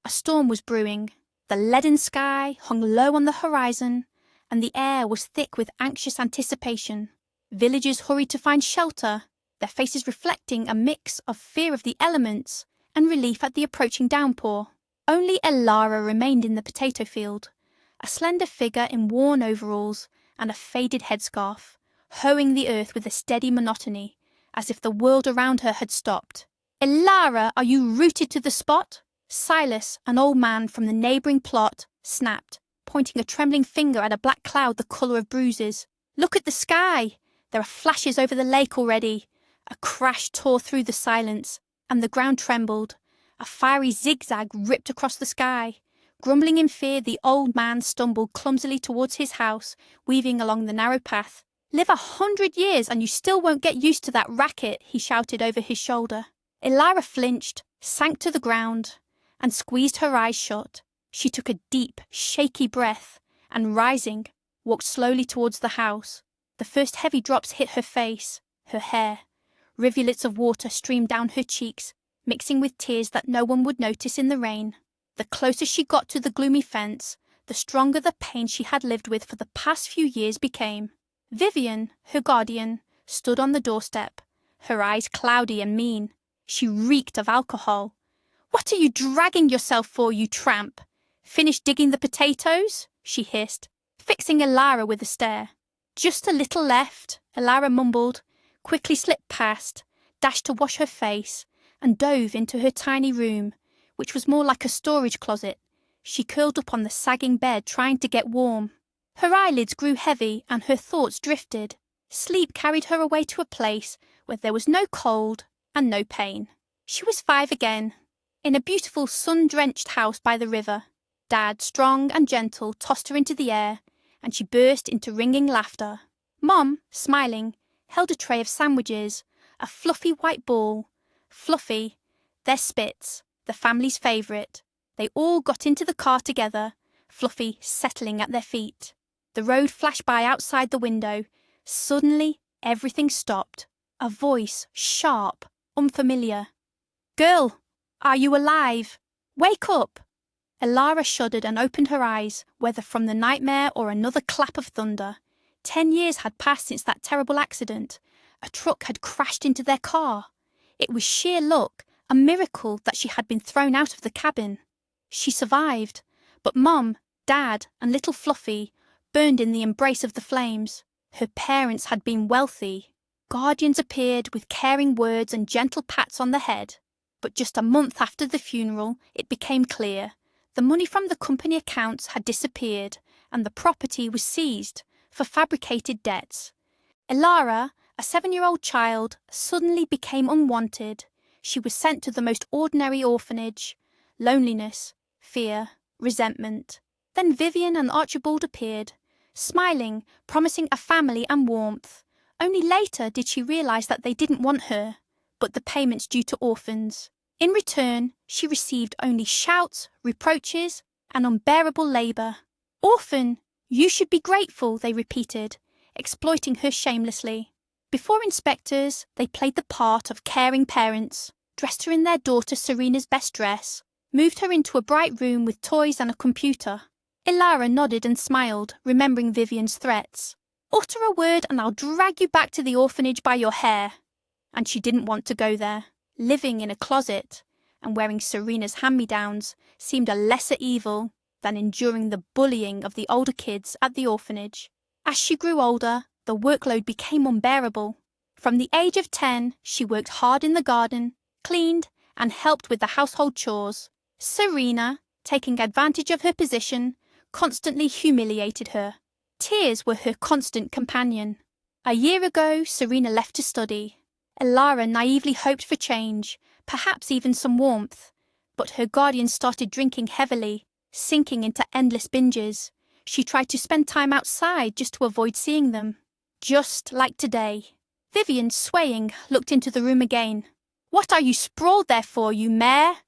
A storm was brewing. The leaden sky hung low on the horizon, and the air was thick with anxious anticipation. Villagers hurried to find shelter, their faces reflecting a mix of fear of the elements and relief at the approaching downpour. Only Elara remained in the potato field, a slender figure in worn overalls and a faded headscarf, hoeing the earth with a steady monotony, as if the world around her had stopped. "Elara, are you rooted to the spot?" Silas, an old man from the neighbouring plot, snapped, pointing a trembling finger at a black cloud the colour of bruises. "Look at the sky! There are flashes over the lake already." A crash tore through the silence, and the ground trembled. A fiery zigzag ripped across the sky. Grumbling in fear, the old man stumbled clumsily towards his house, weaving along the narrow path. "Live 100 years and you still won't get used to that racket," he shouted over his shoulder. Elara flinched, sank to the ground, and squeezed her eyes shut. She took a deep, shaky breath, and rising, walked slowly towards the house. The first heavy drops hit her face, her hair. Rivulets of water streamed down her cheeks, mixing with tears that no one would notice in the rain. The closer she got to the gloomy fence, the stronger the pain she had lived with for the past few years became. Vivian, her guardian, stood on the doorstep, her eyes cloudy and mean. She reeked of alcohol. "What are you dragging yourself for, you tramp? Finished digging the potatoes?" she hissed, fixing Elara with a stare. "Just a little left," Elara mumbled, quickly slipped past, dashed to wash her face, and dove into her tiny room, which was more like a storage closet. She curled up on the sagging bed, trying to get warm. Her eyelids grew heavy and her thoughts drifted. Sleep carried her away to a place where there was no cold and no pain. She was 5 again, in a beautiful sun-drenched house by the river. Dad, strong and gentle, tossed her into the air, and she burst into ringing laughter. Mom, smiling, held a tray of sandwiches, a fluffy white ball. Fluffy, their Spitz, the family's favourite. They all got into the car together, Fluffy settling at their feet. The road flashed by outside the window. Suddenly, everything stopped. A voice, sharp, unfamiliar. "Girl, are you alive? Wake up!" Elara shuddered and opened her eyes, whether from the nightmare or another clap of thunder. 10 years had passed since that terrible accident. A truck had crashed into their car. It was sheer luck, a miracle that she had been thrown out of the cabin. She survived, but Mom, Dad, and little Fluffy burned in the embrace of the flames. Her parents had been wealthy. Guardians appeared with caring words and gentle pats on the head. But just a month after the funeral, it became clear. The money from the company accounts had disappeared, and the property was seized for fabricated debts. Elara, a 7-year-old child, suddenly became unwanted. She was sent to the most ordinary orphanage. Loneliness, fear, resentment. Then Vivian and Archibald appeared, smiling, promising a family and warmth. Only later did she realise that they didn't want her, but the payments due to orphans. In return, she received only shouts, reproaches, and unbearable labour. "Orphan, you should be grateful," they repeated, exploiting her shamelessly. Before inspectors, they played the part of caring parents, dressed her in their daughter Serena's best dress, moved her into a bright room with toys and a computer. Elara nodded and smiled, remembering Vivian's threats. "Utter a word and I'll drag you back to the orphanage by your hair." And she didn't want to go there. Living in a closet and wearing Serena's hand-me-downs seemed a lesser evil than enduring the bullying of the older kids at the orphanage. As she grew older, the workload became unbearable. From the age of 10, she worked hard in the garden, cleaned, and helped with the household chores. Serena, taking advantage of her position, constantly humiliated her. Tears were her constant companion. A year ago, Serena left to study. Elara naively hoped for change, perhaps even some warmth. But her guardian started drinking heavily, sinking into endless binges. She tried to spend time outside just to avoid seeing them. Just like today. Vivian, swaying, looked into the room again. "What are you sprawled there for, you mare?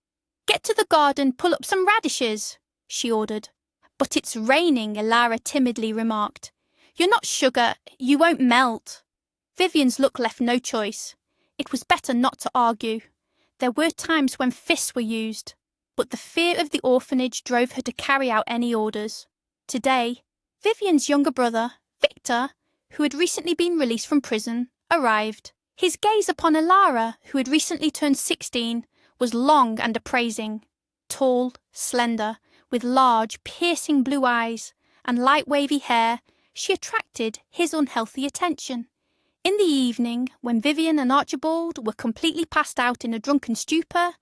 Get to the garden, pull up some radishes," she ordered. "But it's raining," Elara timidly remarked. "You're not sugar, you won't melt." Vivian's look left no choice. It was better not to argue. There were times when fists were used. but the fear of the orphanage drove her to carry out any orders. Today, Vivian's younger brother, Victor, who had recently been released from prison, arrived. His gaze upon Elara, who had recently turned 16, was long and appraising. Tall, slender, with large, piercing blue eyes and light wavy hair, she attracted his unhealthy attention. In the evening, when Vivian and Archibald were completely passed out in a drunken stupor,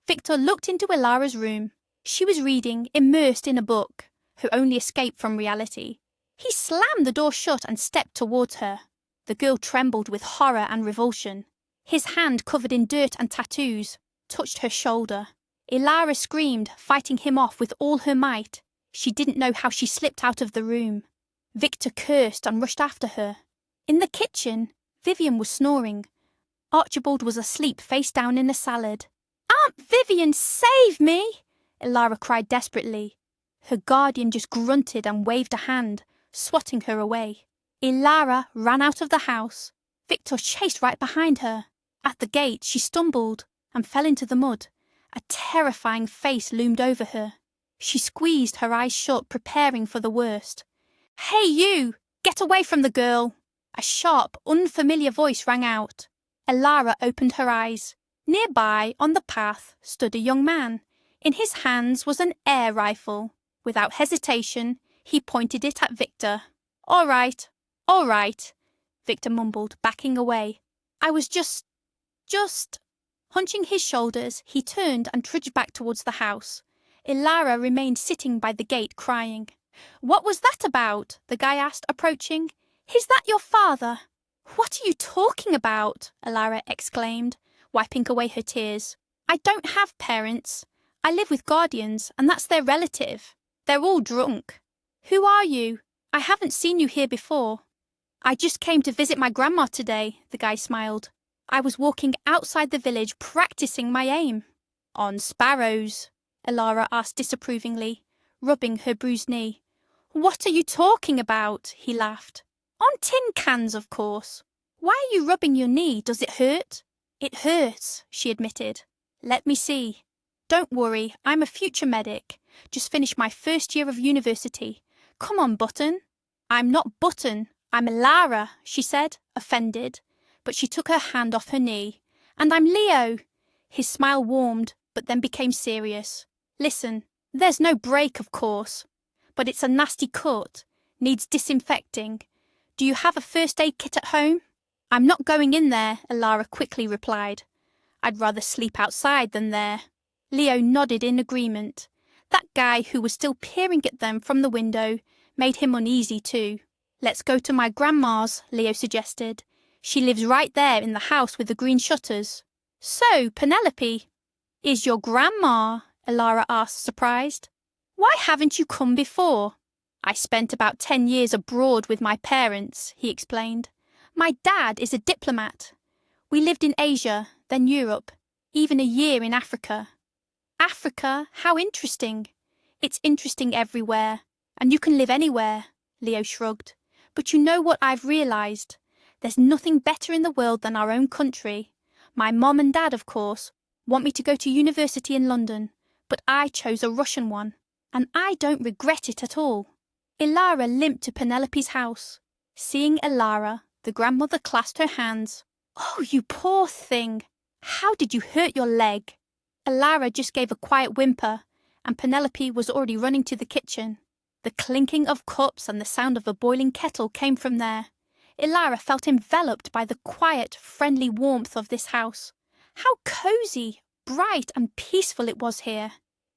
Victor looked into Elara's room. She was reading, immersed in a book, her only escape from reality. He slammed the door shut and stepped towards her. The girl trembled with horror and revulsion. His hand, covered in dirt and tattoos, touched her shoulder. Elara screamed, fighting him off with all her might. She didn't know how she slipped out of the room. Victor cursed and rushed after her. In the kitchen, Vivian was snoring. Archibald was asleep face down in a salad. "Aunt Vivian, save me!" Elara cried desperately. Her guardian just grunted and waved a hand, swatting her away. Elara ran out of the house. Victor chased right behind her. At the gate, she stumbled and fell into the mud. A terrifying face loomed over her. She squeezed her eyes shut, preparing for the worst. "Hey, you! Get away from the girl!" A sharp, unfamiliar voice rang out. Elara opened her eyes. Nearby, on the path, stood a young man. In his hands was an air rifle. Without hesitation, he pointed it at Victor. All right, Victor mumbled, backing away. "I was just... Hunching his shoulders, he turned and trudged back towards the house. Elara remained sitting by the gate, crying. "What was that about?" the guy asked, approaching. "Is that your father?" "What are you talking about?" Elara exclaimed, wiping away her tears. "I don't have parents. I live with guardians, and that's their relative. They're all drunk." "Who are you? I haven't seen you here before." "I just came to visit my grandma today," the guy smiled. "I was walking outside the village practicing my aim." "On sparrows?" Elara asked disapprovingly, rubbing her bruised knee. "What are you talking about?" he laughed. "On tin cans, of course. Why are you rubbing your knee? Does it hurt?" "It hurts," she admitted. "Let me see." "Don't worry, I'm a future medic. Just finished my first year of university. Come on, Button." "I'm not Button, I'm Elara," she said, offended, but she took her hand off her knee. "And I'm Leo." His smile warmed, but then became serious. "Listen, there's no break, of course, but it's a nasty cut. Needs disinfecting. Do you have a first aid kit at home?" "I'm not going in there," Elara quickly replied. "I'd rather sleep outside than there." Leo nodded in agreement. That guy who was still peering at them from the window made him uneasy too. "Let's go to my grandma's," Leo suggested. "She lives right there in the house with the green shutters." "So, Penelope." "Is your grandma?" Elara asked, surprised. "Why haven't you come before?" "I spent about 10 years abroad with my parents," he explained. "My dad is a diplomat. We lived in Asia, then Europe, even a year in Africa." "Africa? How interesting." "It's interesting everywhere, and you can live anywhere," Leo shrugged. "But you know what I've realised? There's nothing better in the world than our own country. My mom and dad, of course, want me to go to university in London, but I chose a Russian one, and I don't regret it at all." Elara limped to Penelope's house. Seeing Elara, the grandmother clasped her hands. "Oh, you poor thing! How did you hurt your leg?" Elara just gave a quiet whimper, and Penelope was already running to the kitchen. The clinking of cups and the sound of a boiling kettle came from there. Elara felt enveloped by the quiet, friendly warmth of this house. How cosy, bright and peaceful it was here.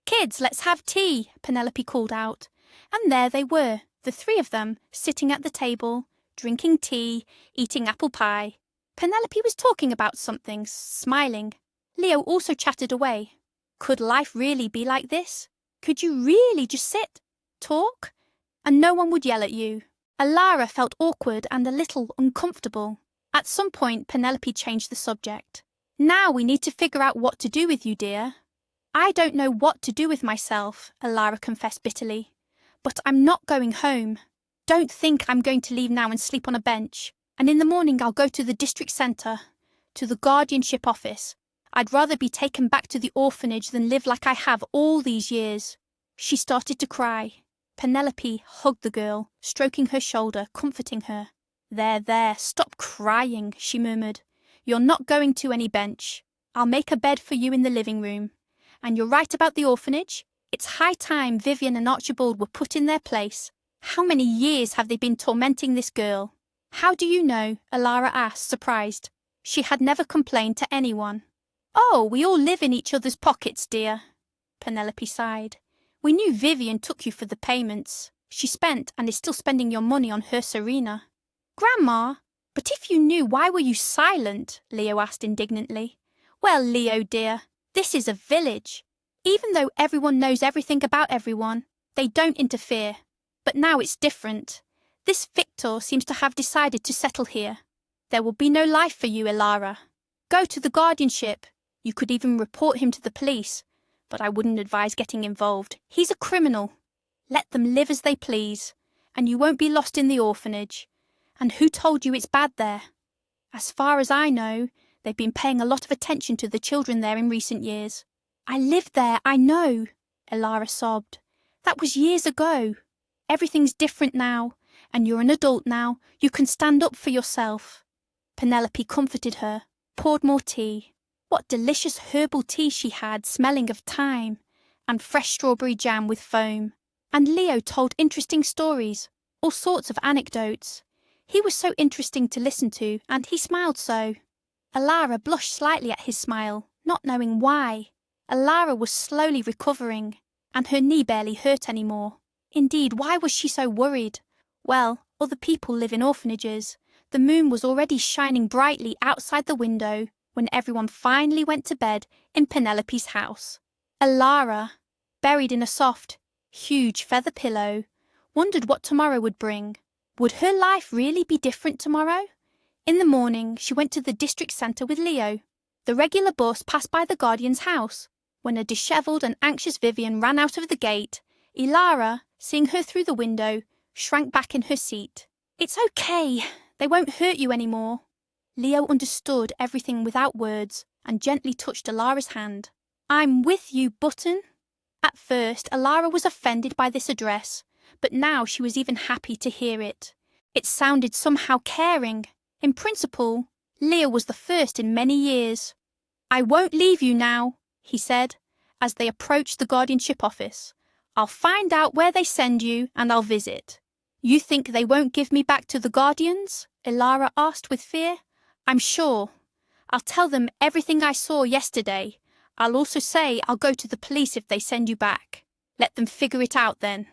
"Kids, let's have tea," Penelope called out. And there they were, the 3 of them, sitting at the table, drinking tea, eating apple pie. Penelope was talking about something, smiling. Leo also chatted away. Could life really be like this? Could you really just sit, talk, and no one would yell at you? Elara felt awkward and a little uncomfortable. At some point, Penelope changed the subject. "Now we need to figure out what to do with you, dear." "I don't know what to do with myself," Elara confessed bitterly. "But I'm not going home. Don't think I'm going to leave now and sleep on a bench. And in the morning I'll go to the district centre, to the guardianship office. I'd rather be taken back to the orphanage than live like I have all these years." She started to cry. Penelope hugged the girl, stroking her shoulder, comforting her. There, stop crying," she murmured. "You're not going to any bench. I'll make a bed for you in the living room. And you're right about the orphanage. It's high time Vivian and Archibald were put in their place. How many years have they been tormenting this girl?" "How do you know?" Alara asked, surprised. She had never complained to anyone. "Oh, we all live in each other's pockets, dear." Penelope sighed. "We knew Vivian took you for the payments. She spent and is still spending your money on her Serena." "Grandma, but if you knew, why were you silent?" Leo asked indignantly. "Well, Leo dear, this is a village. Even though everyone knows everything about everyone, they don't interfere. But now it's different. This Victor seems to have decided to settle here. There will be no life for you, Elara. Go to the guardianship. You could even report him to the police, but I wouldn't advise getting involved. He's a criminal. Let them live as they please, and you won't be lost in the orphanage. And who told you it's bad there? As far as I know, they've been paying a lot of attention to the children there in recent years." "I lived there, I know," Elara sobbed. "That was years ago. Everything's different now, and you're an adult now. You can stand up for yourself." Penelope comforted her, poured more tea. What delicious herbal tea she had, smelling of thyme, and fresh strawberry jam with foam. And Leo told interesting stories, all sorts of anecdotes. He was so interesting to listen to, and he smiled so. Alara blushed slightly at his smile, not knowing why. Alara was slowly recovering, and her knee barely hurt anymore. Indeed, why was she so worried? Well, other people live in orphanages. The moon was already shining brightly outside the window when everyone finally went to bed in Penelope's house. Alara, buried in a soft, huge feather pillow, wondered what tomorrow would bring. Would her life really be different tomorrow? In the morning, she went to the district centre with Leo. The regular bus passed by the guardian's house. When a dishevelled and anxious Vivian ran out of the gate, Elara, seeing her through the window, shrank back in her seat. "It's okay. They won't hurt you anymore." Leo understood everything without words and gently touched Alara's hand. "I'm with you, Button." At first, Alara was offended by this address, but now she was even happy to hear it. It sounded somehow caring. In principle, Leo was the first in many years. "I won't leave you now," he said, as they approached the guardianship office. "I'll find out where they send you, and I'll visit." "You think they won't give me back to the guardians?" Elara asked with fear. "I'm sure. I'll tell them everything I saw yesterday. I'll also say I'll go to the police if they send you back. Let them figure it out then."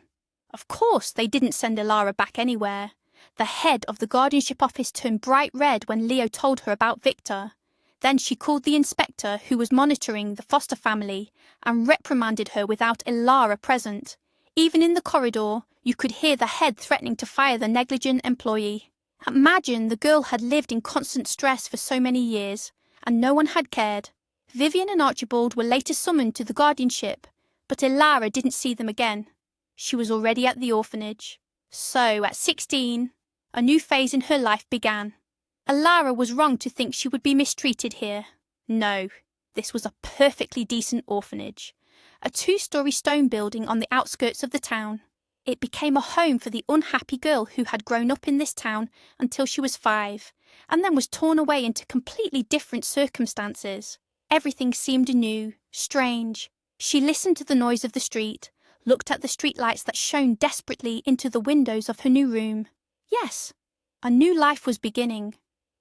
Of course, they didn't send Elara back anywhere. The head of the guardianship office turned bright red when Leo told her about Victor. Then she called the inspector who was monitoring the foster family and reprimanded her without Elara present. Even in the corridor, you could hear the head threatening to fire the negligent employee. Imagine the girl had lived in constant stress for so many years, and no one had cared. Vivian and Archibald were later summoned to the guardianship, but Elara didn't see them again. She was already at the orphanage. So, at 16, a new phase in her life began. Elara was wrong to think she would be mistreated here. No, this was a perfectly decent orphanage. A 2-story stone building on the outskirts of the town. It became a home for the unhappy girl who had grown up in this town until she was 5, and then was torn away into completely different circumstances. Everything seemed new, strange. She listened to the noise of the street, looked at the streetlights that shone desperately into the windows of her new room. Yes, a new life was beginning.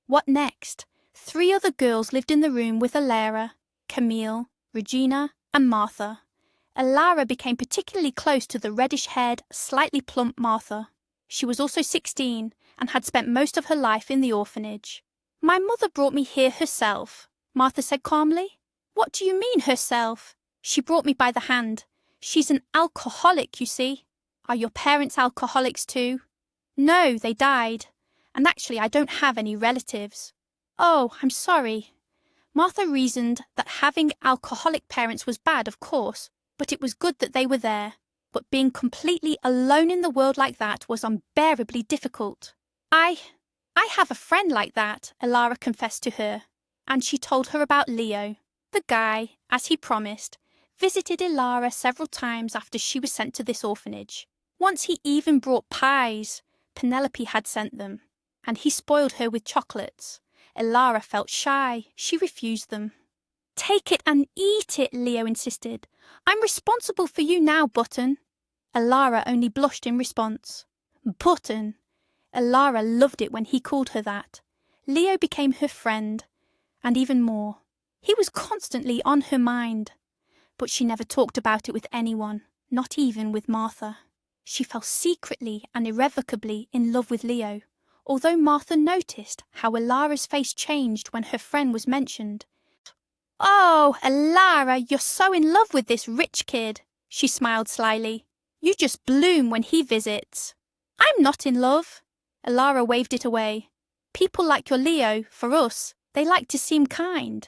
What next? 3 other girls lived in the room with Elara, Camille, Regina, and Martha. Elara became particularly close to the reddish-haired, slightly plump Martha. She was also 16 and had spent most of her life in the orphanage. "My mother brought me here herself," Martha said calmly. "What do you mean, herself?" "She brought me by the hand. She's an alcoholic, you see." "Are your parents alcoholics too?" "No, they died. And actually I don't have any relatives." "Oh, I'm sorry." Martha reasoned that having alcoholic parents was bad, of course, but it was good that they were there. But being completely alone in the world like that was unbearably difficult. I have a friend like that," Elara confessed to her, and she told her about Leo. The guy, as he promised, visited Ilara several times after she was sent to this orphanage. Once he even brought pies. Penelope had sent them, and he spoiled her with chocolates. Ilara felt shy. She refused them. "Take it and eat it," Leo insisted. "I'm responsible for you now, Button." Ilara only blushed in response. Button! Ilara loved it when he called her that. Leo became her friend, and even more. He was constantly on her mind. But she never talked about it with anyone, not even with Martha. She fell secretly and irrevocably in love with Leo, although Martha noticed how Ilara's face changed when her friend was mentioned. "Oh, Ilara, you're so in love with this rich kid," she smiled slyly. "You just bloom when he visits." "I'm not in love." Ilara waved it away. "People like your Leo, for us, they like to seem kind.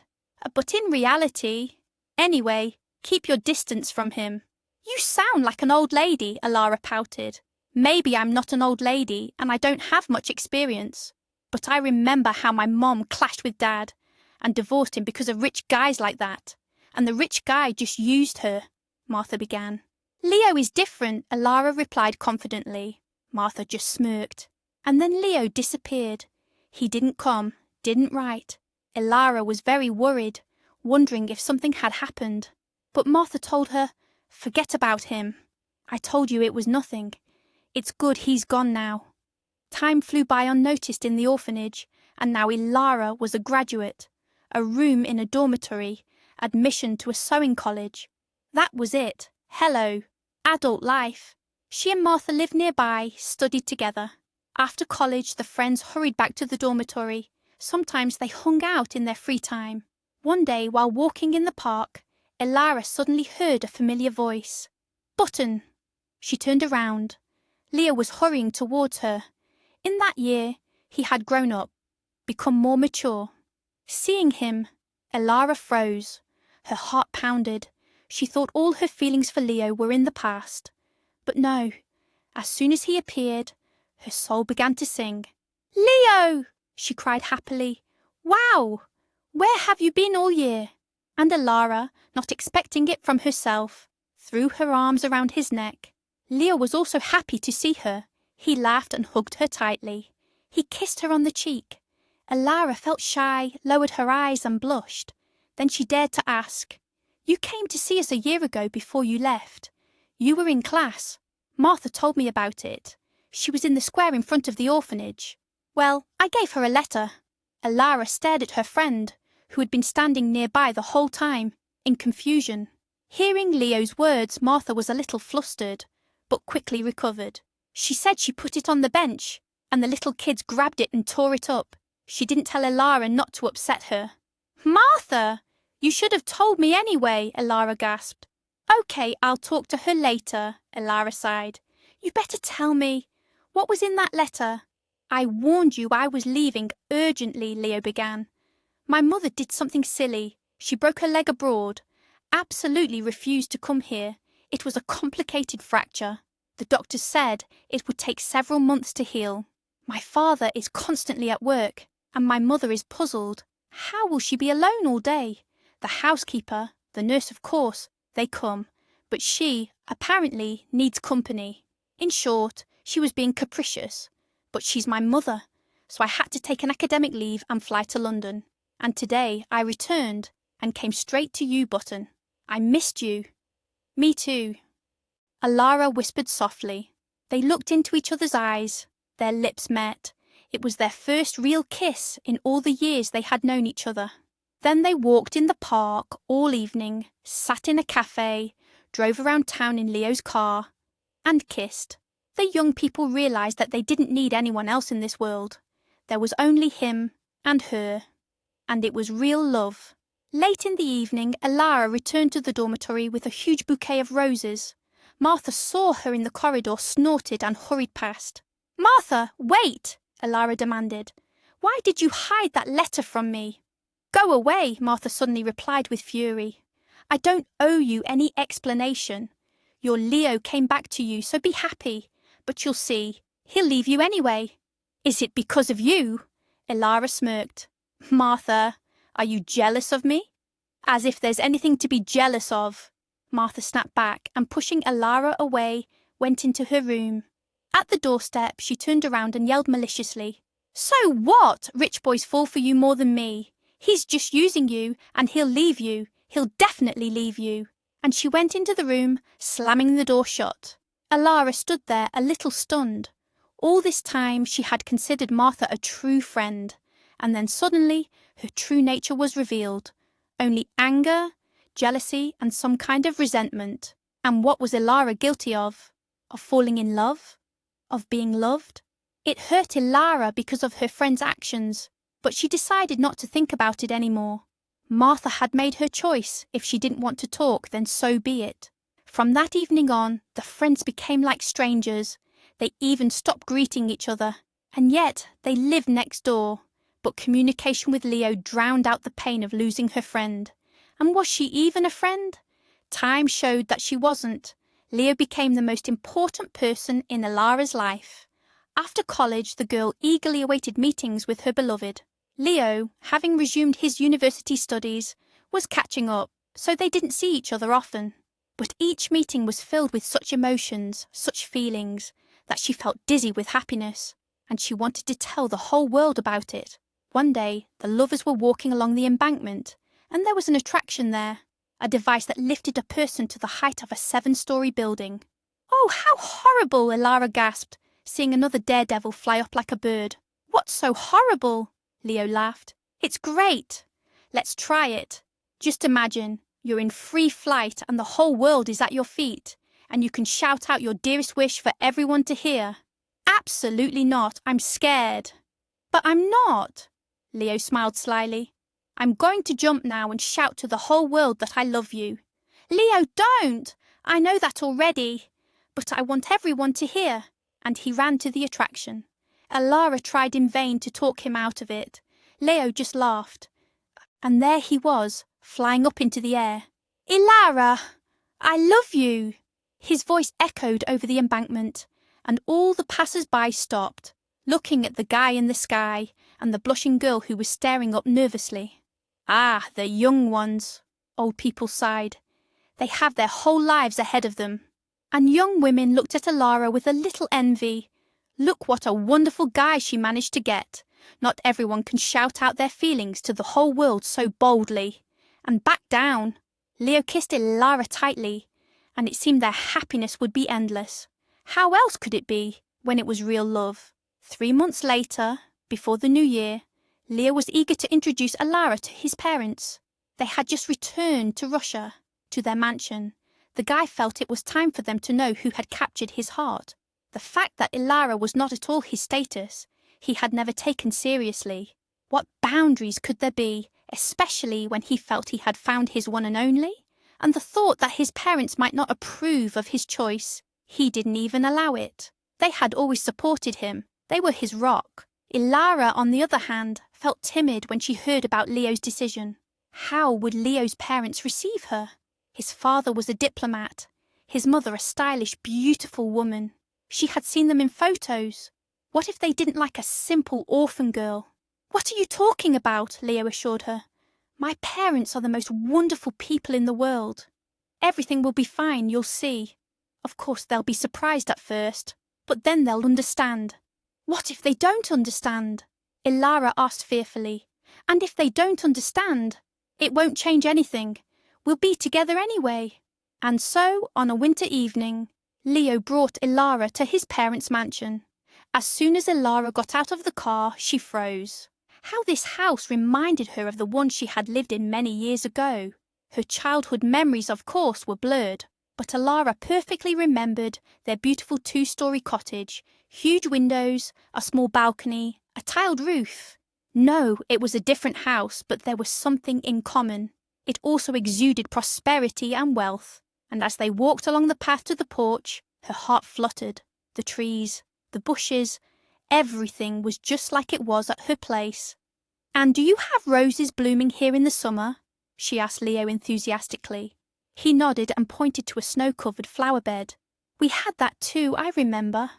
But in reality... Anyway, keep your distance from him." "You sound like an old lady," Ilara pouted. "Maybe I'm not an old lady and I don't have much experience, but I remember how my mom clashed with Dad and divorced him because of rich guys like that. And the rich guy just used her," Martha began. "Leo is different," Ilara replied confidently. Martha just smirked. And then Leo disappeared. He didn't come, didn't write. Ilara was very worried, wondering if something had happened. But Martha told her, "Forget about him. I told you it was nothing. It's good he's gone now." Time flew by unnoticed in the orphanage, and now Ilara was a graduate. A room in a dormitory, admission to a sewing college. That was it. Hello. Adult life. She and Martha lived nearby, studied together. After college, the friends hurried back to the dormitory. Sometimes they hung out in their free time. One day, while walking in the park, Ilara suddenly heard a familiar voice. "Button!" She turned around. Leo was hurrying towards her. In that year, he had grown up, become more mature. Seeing him, Ilara froze. Her heart pounded. She thought all her feelings for Leo were in the past. But no, as soon as he appeared, her soul began to sing. "Leo!" she cried happily. "Wow! Where have you been all year?" And Ilara, not expecting it from herself, threw her arms around his neck. Leo was also happy to see her. He laughed and hugged her tightly. He kissed her on the cheek. Ilara felt shy, lowered her eyes and blushed. Then she dared to ask, "You came to see us a year ago before you left. You were in class. Martha told me about it. She was in the square in front of the orphanage. Well, I gave her a letter." Ilara stared at her friend, who had been standing nearby the whole time, in confusion. Hearing Leo's words, Martha was a little flustered, but quickly recovered. "She said she put it on the bench, and the little kids grabbed it and tore it up. She didn't tell Ilara not to upset her." "Martha! You should have told me anyway," Ilara gasped. "Okay, I'll talk to her later," Ilara sighed. "You better tell me. What was in that letter?" "I warned you I was leaving urgently," Leo began. "My mother did something silly. She broke her leg abroad. Absolutely refused to come here. It was a complicated fracture. The doctor said it would take several months to heal. My father is constantly at work, and my mother is puzzled. How will she be alone all day? The housekeeper, the nurse of course, they come, but she, apparently, needs company. In short, she was being capricious. But she's my mother, so I had to take an academic leave and fly to London. And today I returned and came straight to you, Button. I missed you." "Me too." Ilara whispered softly. They looked into each other's eyes. Their lips met. It was their first real kiss in all the years they had known each other. Then they walked in the park all evening, sat in a cafe, drove around town in Leo's car, and kissed. The young people realized that they didn't need anyone else in this world. There was only him and her, and it was real love. Late in the evening, Ilara returned to the dormitory with a huge bouquet of roses. Martha saw her in the corridor, snorted and hurried past. "Martha, wait!" Ilara demanded. "Why did you hide that letter from me?" "Go away," Martha suddenly replied with fury. "I don't owe you any explanation. Your Leo came back to you, so be happy. But you'll see, he'll leave you anyway." "Is it because of you?" Ilara smirked. "Martha, are you jealous of me?" As if there's anything to be jealous of. Martha snapped back and, pushing Elara away, went into her room. At the doorstep, she turned around and yelled maliciously, "So what? Rich boys fall for you more than me. He's just using you, and he'll leave you. He'll definitely leave you." And she went into the room, slamming the door shut. Elara stood there a little stunned. All this time she had considered Martha a true friend, and then suddenly her true nature was revealed. Only anger, jealousy, and some kind of resentment. And what was Elara guilty of? Of falling in love? Of being loved? It hurt Elara because of her friend's actions, but she decided not to think about it anymore. Martha had made her choice. If she didn't want to talk, then so be it. From that evening on, the friends became like strangers. They even stopped greeting each other. And yet, they lived next door. But communication with Leo drowned out the pain of losing her friend. And was she even a friend? Time showed that she wasn't. Leo became the most important person in Elara's life. After college, the girl eagerly awaited meetings with her beloved. Leo, having resumed his university studies, was catching up, so they didn't see each other often. But each meeting was filled with such emotions, such feelings, that she felt dizzy with happiness, and she wanted to tell the whole world about it. One day, the lovers were walking along the embankment, and there was an attraction there, a device that lifted a person to the height of a 7-story building. "Oh, how horrible!" Elara gasped, seeing another daredevil fly up like a bird. "What's so horrible?" Leo laughed. "It's great. Let's try it. Just imagine, you're in free flight and the whole world is at your feet, and you can shout out your dearest wish for everyone to hear." "Absolutely not. I'm scared." "But I'm not." Leo smiled slyly. "I'm going to jump now and shout to the whole world that I love you." "Leo, don't! I know that already. But I want everyone to hear." And he ran to the attraction. Elara tried in vain to talk him out of it. Leo just laughed. And there he was, flying up into the air. "Elara, I love you!" His voice echoed over the embankment, and all the passers-by stopped, looking at the guy in the sky and the blushing girl who was staring up nervously. "Ah, the young ones," old people sighed. "They have their whole lives ahead of them." And young women looked at Elara with a little envy. Look what a wonderful guy she managed to get. Not everyone can shout out their feelings to the whole world so boldly. And back down. Leo kissed Elara tightly, and it seemed their happiness would be endless. How else could it be, when it was real love? 3 months later, before the new year, Leo was eager to introduce Elara to his parents. They had just returned to Russia, to their mansion. The guy felt it was time for them to know who had captured his heart. The fact that Elara was not at all his status, he had never taken seriously. What boundaries could there be, especially when he felt he had found his one and only? And the thought that his parents might not approve of his choice, he didn't even allow it. They had always supported him. They were his rock. Elara, on the other hand, felt timid when she heard about Leo's decision. How would Leo's parents receive her? His father was a diplomat, his mother a stylish, beautiful woman. She had seen them in photos. What if they didn't like a simple orphan girl? "What are you talking about?" Leo assured her. "My parents are the most wonderful people in the world. Everything will be fine, you'll see. Of course, they'll be surprised at first, but then they'll understand." "What if they don't understand?" Elara asked fearfully. "And if they don't understand? It won't change anything. We'll be together anyway." And so, on a winter evening, Leo brought Elara to his parents' mansion. As soon as Elara got out of the car, she froze. How this house reminded her of the one she had lived in many years ago. Her childhood memories, of course, were blurred, but Elara perfectly remembered their beautiful 2-story cottage, huge windows, a small balcony, a tiled roof. No, it was a different house, but there was something in common. It also exuded prosperity and wealth, and as they walked along the path to the porch, her heart fluttered. The trees, the bushes, everything was just like it was at her place. "And do you have roses blooming here in the summer?" she asked Leo enthusiastically. He nodded and pointed to a snow-covered flower bed. "We had that too, I remember,"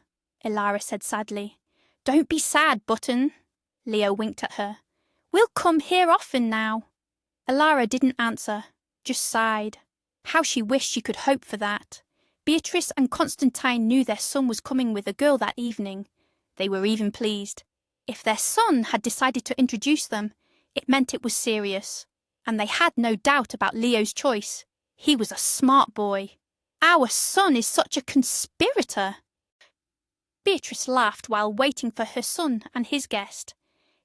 Elara said sadly. "Don't be sad, Button." Leo winked at her. "We'll come here often now." Elara didn't answer, just sighed. How she wished she could hope for that. Beatrice and Constantine knew their son was coming with a girl that evening. They were even pleased. If their son had decided to introduce them, it meant it was serious. And they had no doubt about Leo's choice. He was a smart boy. Our son is such a conspirator. Beatrice laughed while waiting for her son and his guest.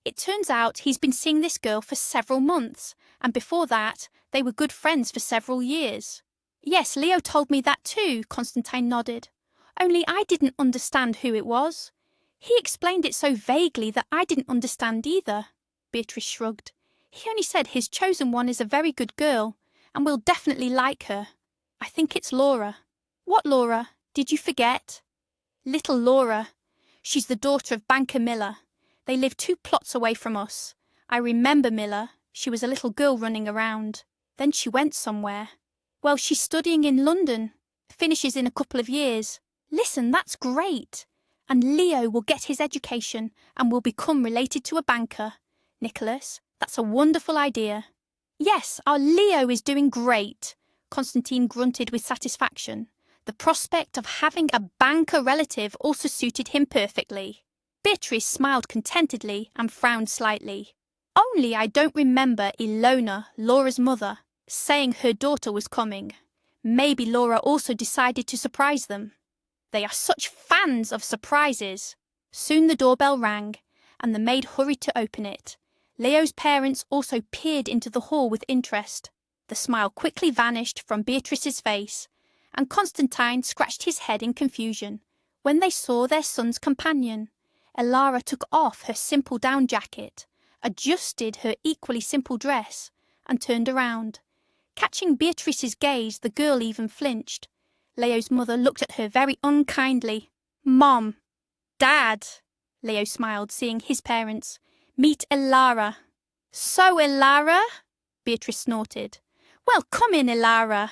It turns out he's been seeing this girl for several months, and before that, they were good friends for several years. Yes, Leo told me that too, Constantine nodded. Only I didn't understand who it was. He explained it so vaguely that I didn't understand either. Beatrice shrugged. He only said his chosen one is a very good girl, and will definitely like her. I think it's Laura. What Laura? Did you forget? Little Laura. She's the daughter of Banker Miller. They live 2 plots away from us. I remember Miller. She was a little girl running around. Then she went somewhere. Well, she's studying in London. Finishes in a couple of years. Listen, that's great. And Leo will get his education and will become related to a banker. Nicholas, that's a wonderful idea. Yes, our Leo is doing great, Constantine grunted with satisfaction. The prospect of having a banker relative also suited him perfectly. Beatrice smiled contentedly and frowned slightly. Only I don't remember Ilona, Laura's mother, saying her daughter was coming. Maybe Laura also decided to surprise them. They are such fans of surprises. Soon the doorbell rang, and the maid hurried to open it. Leo's parents also peered into the hall with interest. The smile quickly vanished from Beatrice's face, and Constantine scratched his head in confusion when they saw their son's companion. Elara took off her simple down jacket, adjusted her equally simple dress, and turned around. Catching Beatrice's gaze, the girl even flinched. Leo's mother looked at her very unkindly. Mom. Dad. Leo smiled, seeing his parents. Meet Elara. So, Elara? Beatrice snorted. Well, come in, Elara.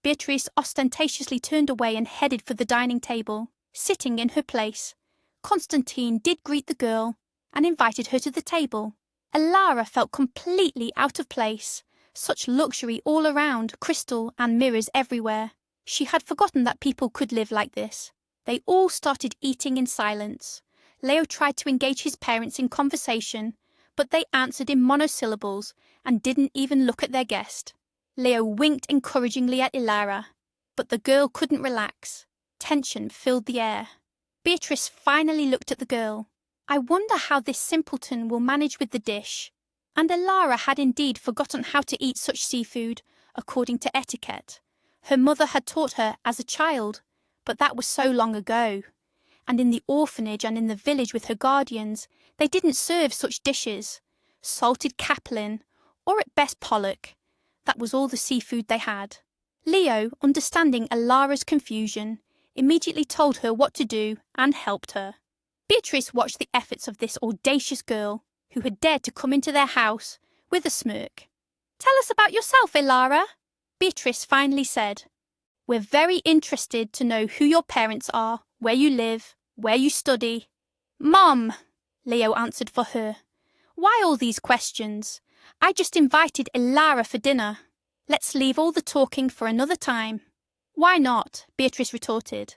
Beatrice ostentatiously turned away and headed for the dining table, sitting in her place. Constantine did greet the girl and invited her to the table. Elara felt completely out of place. Such luxury all around, crystal and mirrors everywhere. She had forgotten that people could live like this. They all started eating in silence. Leo tried to engage his parents in conversation, but they answered in monosyllables and didn't even look at their guest. Leo winked encouragingly at Elara, but the girl couldn't relax. Tension filled the air. Beatrice finally looked at the girl. I wonder how this simpleton will manage with the dish. And Elara had indeed forgotten how to eat such seafood, according to etiquette. Her mother had taught her as a child, but that was so long ago. And in the orphanage and in the village with her guardians, they didn't serve such dishes. Salted caplin, or at best pollock. That was all the seafood they had. Leo, understanding Elara's confusion, immediately told her what to do and helped her. Beatrice watched the efforts of this audacious girl, who had dared to come into their house, with a smirk. Tell us about yourself, Elara, Beatrice finally said. We're very interested to know who your parents are, where you live, where you study. Mom, Leo answered for her. Why all these questions? I just invited Elara for dinner. Let's leave all the talking for another time. Why not? Beatrice retorted.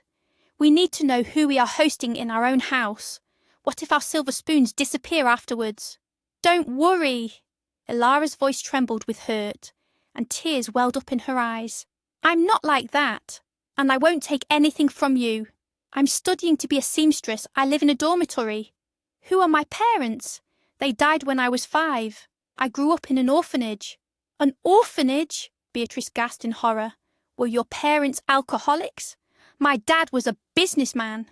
We need to know who we are hosting in our own house. What if our silver spoons disappear afterwards? Don't worry. Elara's voice trembled with hurt, and tears welled up in her eyes. I'm not like that, and I won't take anything from you. I'm studying to be a seamstress. I live in a dormitory. Who are my parents? They died when I was 5. I grew up in an orphanage. An orphanage? Beatrice gasped in horror. Were your parents alcoholics? My dad was a businessman.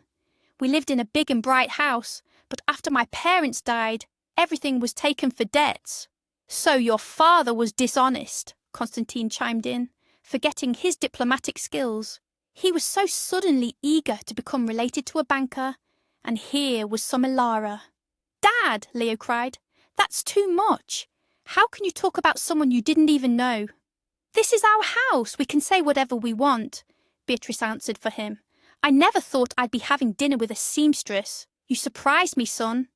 We lived in a big and bright house, but after my parents died, everything was taken for debts. So your father was dishonest, Constantine chimed in, forgetting his diplomatic skills. He was so suddenly eager to become related to a banker, and here was some Elara. Dad, Leo cried, that's too much. How can you talk about someone you didn't even know? This is our house. We can say whatever we want, Beatrice answered for him. I never thought I'd be having dinner with a seamstress. You surprised me, son.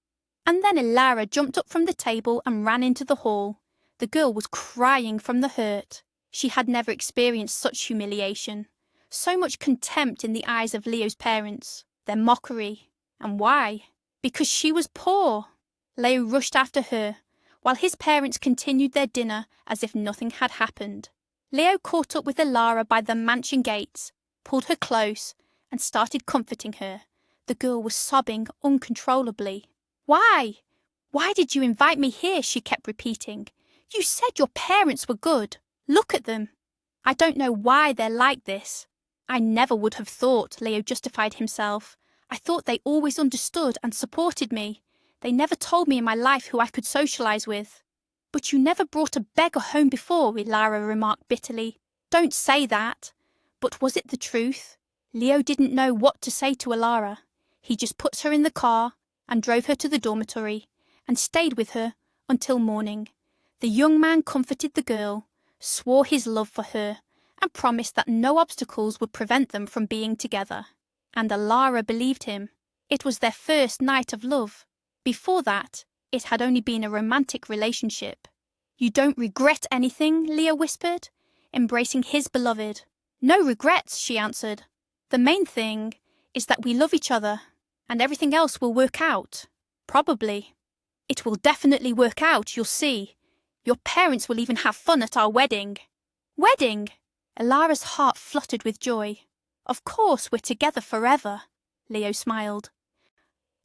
And then Elara jumped up from the table and ran into the hall. The girl was crying from the hurt. She had never experienced such humiliation. So much contempt in the eyes of Leo's parents. Their mockery. And why? Because she was poor. Leo rushed after her, while his parents continued their dinner as if nothing had happened. Leo caught up with Ilara by the mansion gates, pulled her close, and started comforting her. The girl was sobbing uncontrollably. Why? Why did you invite me here? She kept repeating. You said your parents were good. Look at them. I don't know why they're like this. I never would have thought, Leo justified himself. I thought they always understood and supported me. They never told me in my life who I could socialize with. But you never brought a beggar home before, Ilara remarked bitterly. Don't say that. But was it the truth? Leo didn't know what to say to Ilara. He just put her in the car and drove her to the dormitory and stayed with her until morning. The young man comforted the girl, swore his love for her, and promised that no obstacles would prevent them from being together. And Ilara believed him. It was their first night of love. Before that, it had only been a romantic relationship. You don't regret anything? Leo whispered, embracing his beloved. No regrets, she answered. The main thing is that we love each other, and everything else will work out. Probably. It will definitely work out, you'll see. Your parents will even have fun at our wedding. Wedding? Ilara's heart fluttered with joy. Of course, we're together forever, Leo smiled.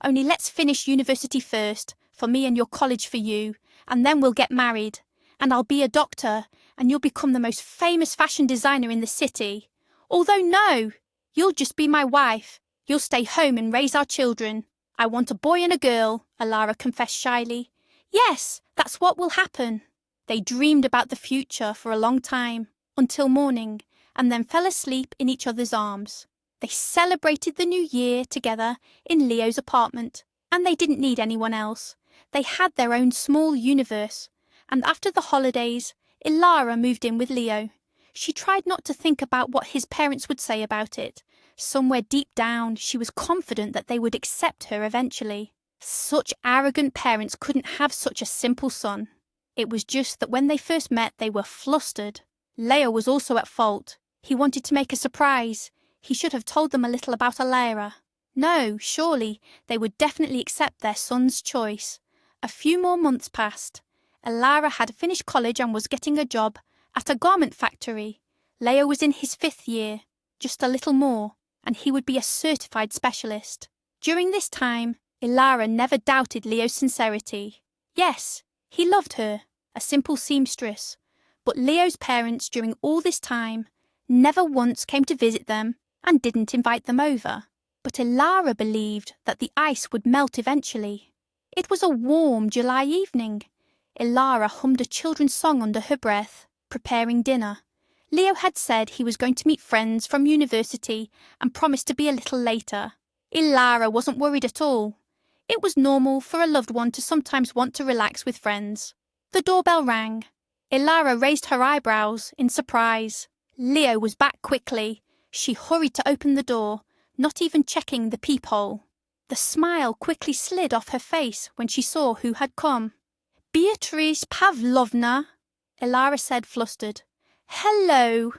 Only let's finish university first, for me and your college for you, and then we'll get married, and I'll be a doctor, and you'll become the most famous fashion designer in the city. Although no, you'll just be my wife. You'll stay home and raise our children. I want a boy and a girl, Ilara confessed shyly. Yes, that's what will happen. They dreamed about the future for a long time, until morning, and then fell asleep in each other's arms. They celebrated the new year together in Leo's apartment, and they didn't need anyone else. They had their own small universe, and after the holidays, Ilara moved in with Leo. She tried not to think about what his parents would say about it. Somewhere deep down, she was confident that they would accept her eventually. Such arrogant parents couldn't have such a simple son. It was just that when they first met, they were flustered. Leo was also at fault. He wanted to make a surprise. He should have told them a little about Ilara. No, surely, they would definitely accept their son's choice. A few more months passed. Ilara had finished college and was getting a job at a garment factory. Leo was in his 5th year, just a little more, and he would be a certified specialist. During this time, Ilara never doubted Leo's sincerity. Yes, he loved her, a simple seamstress, but Leo's parents during all this time never once came to visit them and didn't invite them over. But Ilara believed that the ice would melt eventually. It was a warm July evening. Ilara hummed a children's song under her breath, preparing dinner. Leo had said he was going to meet friends from university and promised to be a little later. Ilara wasn't worried at all. It was normal for a loved one to sometimes want to relax with friends. The doorbell rang. Ilara raised her eyebrows in surprise. Leo was back quickly. She hurried to open the door, not even checking the peephole. The smile quickly slid off her face when she saw who had come. Beatrice Pavlovna, Ilara said, flustered. Hello.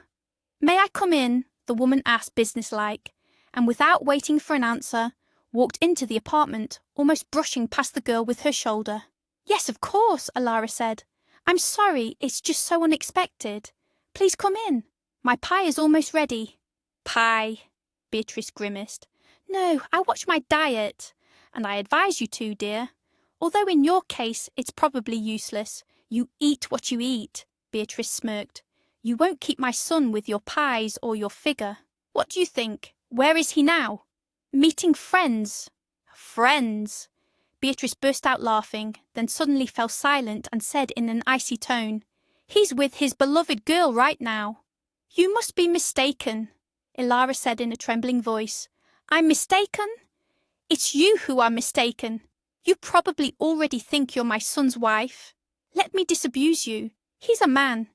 May I come in? The woman asked businesslike, and without waiting for an answer, walked into the apartment, almost brushing past the girl with her shoulder. Yes, of course, Ilara said. I'm sorry, it's just so unexpected. Please come in. My pie is almost ready. Pie, Beatrice grimaced. No, I watch my diet, and I advise you to, dear. Although in your case it's probably useless. You eat what you eat, Beatrice smirked. You won't keep my son with your pies or your figure. What do you think? Where is he now? Meeting friends. Friends. Beatrice burst out laughing, then suddenly fell silent and said in an icy tone, He's with his beloved girl right now. You must be mistaken, Ilara said in a trembling voice. I'm mistaken? It's you who are mistaken. You probably already think you're my son's wife. Let me disabuse you. He's a man.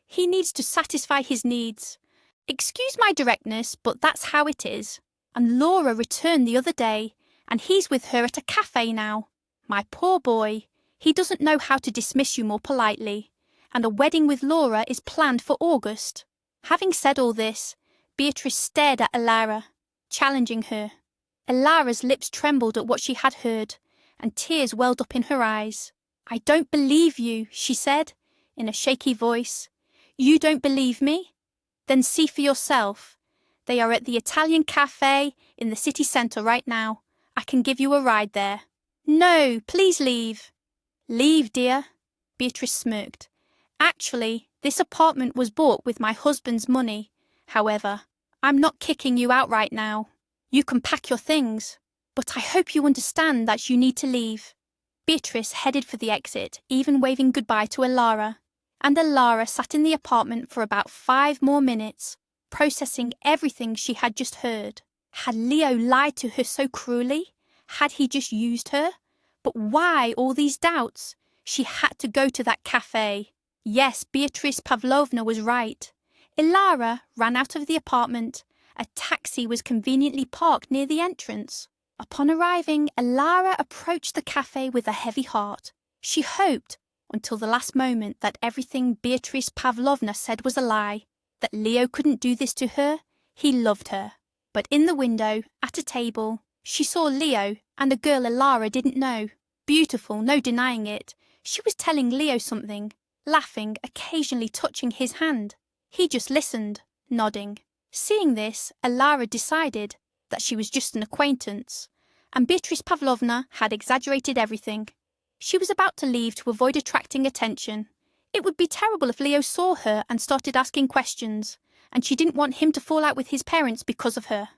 He needs to satisfy his needs. Excuse my directness, but that's how it is. And Laura returned the other day, and he's with her at a cafe now. My poor boy. He doesn't know how to dismiss you more politely. and a wedding with Laura is planned for August. Having said all this, Beatrice stared at Elara, challenging her. Elara's lips trembled at what she had heard, and tears welled up in her eyes. "I don't believe you," she said, in a shaky voice. "You don't believe me? Then see for yourself. They are at the Italian cafe in the city centre right now. I can give you a ride there." "No, please leave." "Leave, dear," Beatrice smirked. "Actually, this apartment was bought with my husband's money. However, I'm not kicking you out right now. You can pack your things, but I hope you understand that you need to leave." Beatrice headed for the exit, even waving goodbye to Elara, and Elara sat in the apartment for about 5 more minutes, processing everything she had just heard. Had Leo lied to her so cruelly? Had he just used her? But why all these doubts? She had to go to that cafe. Yes, Beatrice Pavlovna was right. Elara ran out of the apartment. A taxi was conveniently parked near the entrance. Upon arriving, Elara approached the cafe with a heavy heart. She hoped, until the last moment, that everything Beatrice Pavlovna said was a lie, that Leo couldn't do this to her. He loved her. But in the window, at a table, she saw Leo and a girl Elara didn't know. Beautiful, no denying it. She was telling Leo something, laughing, occasionally touching his hand. He just listened, nodding. Seeing this, Elara decided that she was just an acquaintance, and Beatrice Pavlovna had exaggerated everything. She was about to leave to avoid attracting attention. It would be terrible if Leo saw her and started asking questions, and she didn't want him to fall out with his parents because of her.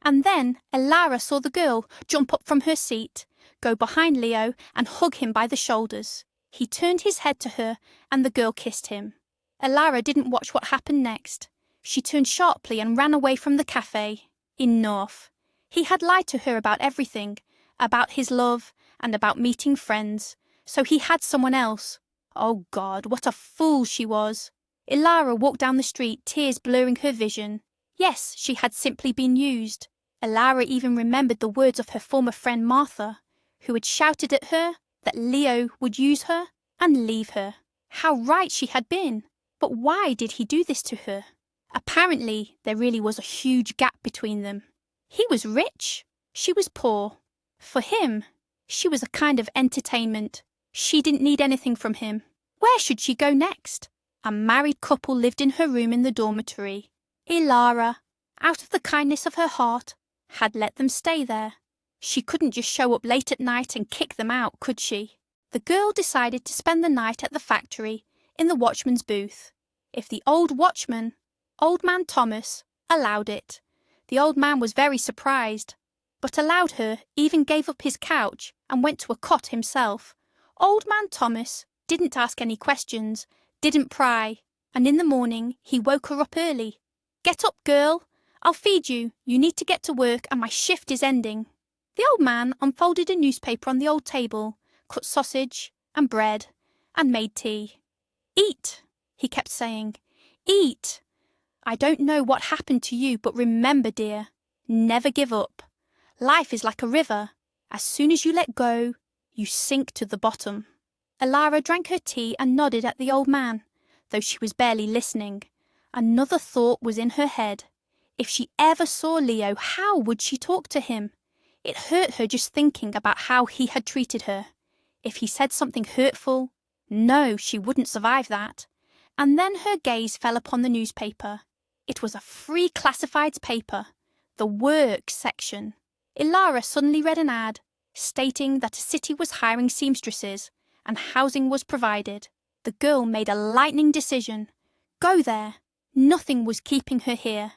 And then Elara saw the girl jump up from her seat, go behind Leo and hug him by the shoulders. He turned his head to her and the girl kissed him. Elara didn't watch what happened next. She turned sharply and ran away from the cafe. Enough. He had lied to her about everything, about his love and about meeting friends. So he had someone else. Oh God, what a fool she was. Elara walked down the street, tears blurring her vision. Yes, she had simply been used. Elara even remembered the words of her former friend Martha, who had shouted at her that Leo would use her and leave her. How right she had been. But why did he do this to her? Apparently, there really was a huge gap between them. He was rich. She was poor. For him, she was a kind of entertainment. She didn't need anything from him. Where should she go next? A married couple lived in her room in the dormitory. Elara, out of the kindness of her heart, had let them stay there. She couldn't just show up late at night and kick them out, could she? The girl decided to spend the night at the factory, in the watchman's booth. If the old watchman, Old Man Thomas, allowed it. The old man was very surprised, but allowed her, even gave up his couch and went to a cot himself. Old Man Thomas didn't ask any questions, didn't pry, and in the morning he woke her up early. "Get up, girl. I'll feed you. You need to get to work and my shift is ending." The old man unfolded a newspaper on the old table, cut sausage and bread, and made tea. "Eat," he kept saying. "Eat. I don't know what happened to you, but remember, dear, never give up. Life is like a river. As soon as you let go, you sink to the bottom." Elara drank her tea and nodded at the old man, though she was barely listening. Another thought was in her head. If she ever saw Leo, how would she talk to him? It hurt her just thinking about how he had treated her. If he said something hurtful, no, she wouldn't survive that. And then her gaze fell upon the newspaper. It was a free classifieds paper, the work section. Elara suddenly read an ad stating that a city was hiring seamstresses and housing was provided. The girl made a lightning decision. Go there. Nothing was keeping her here.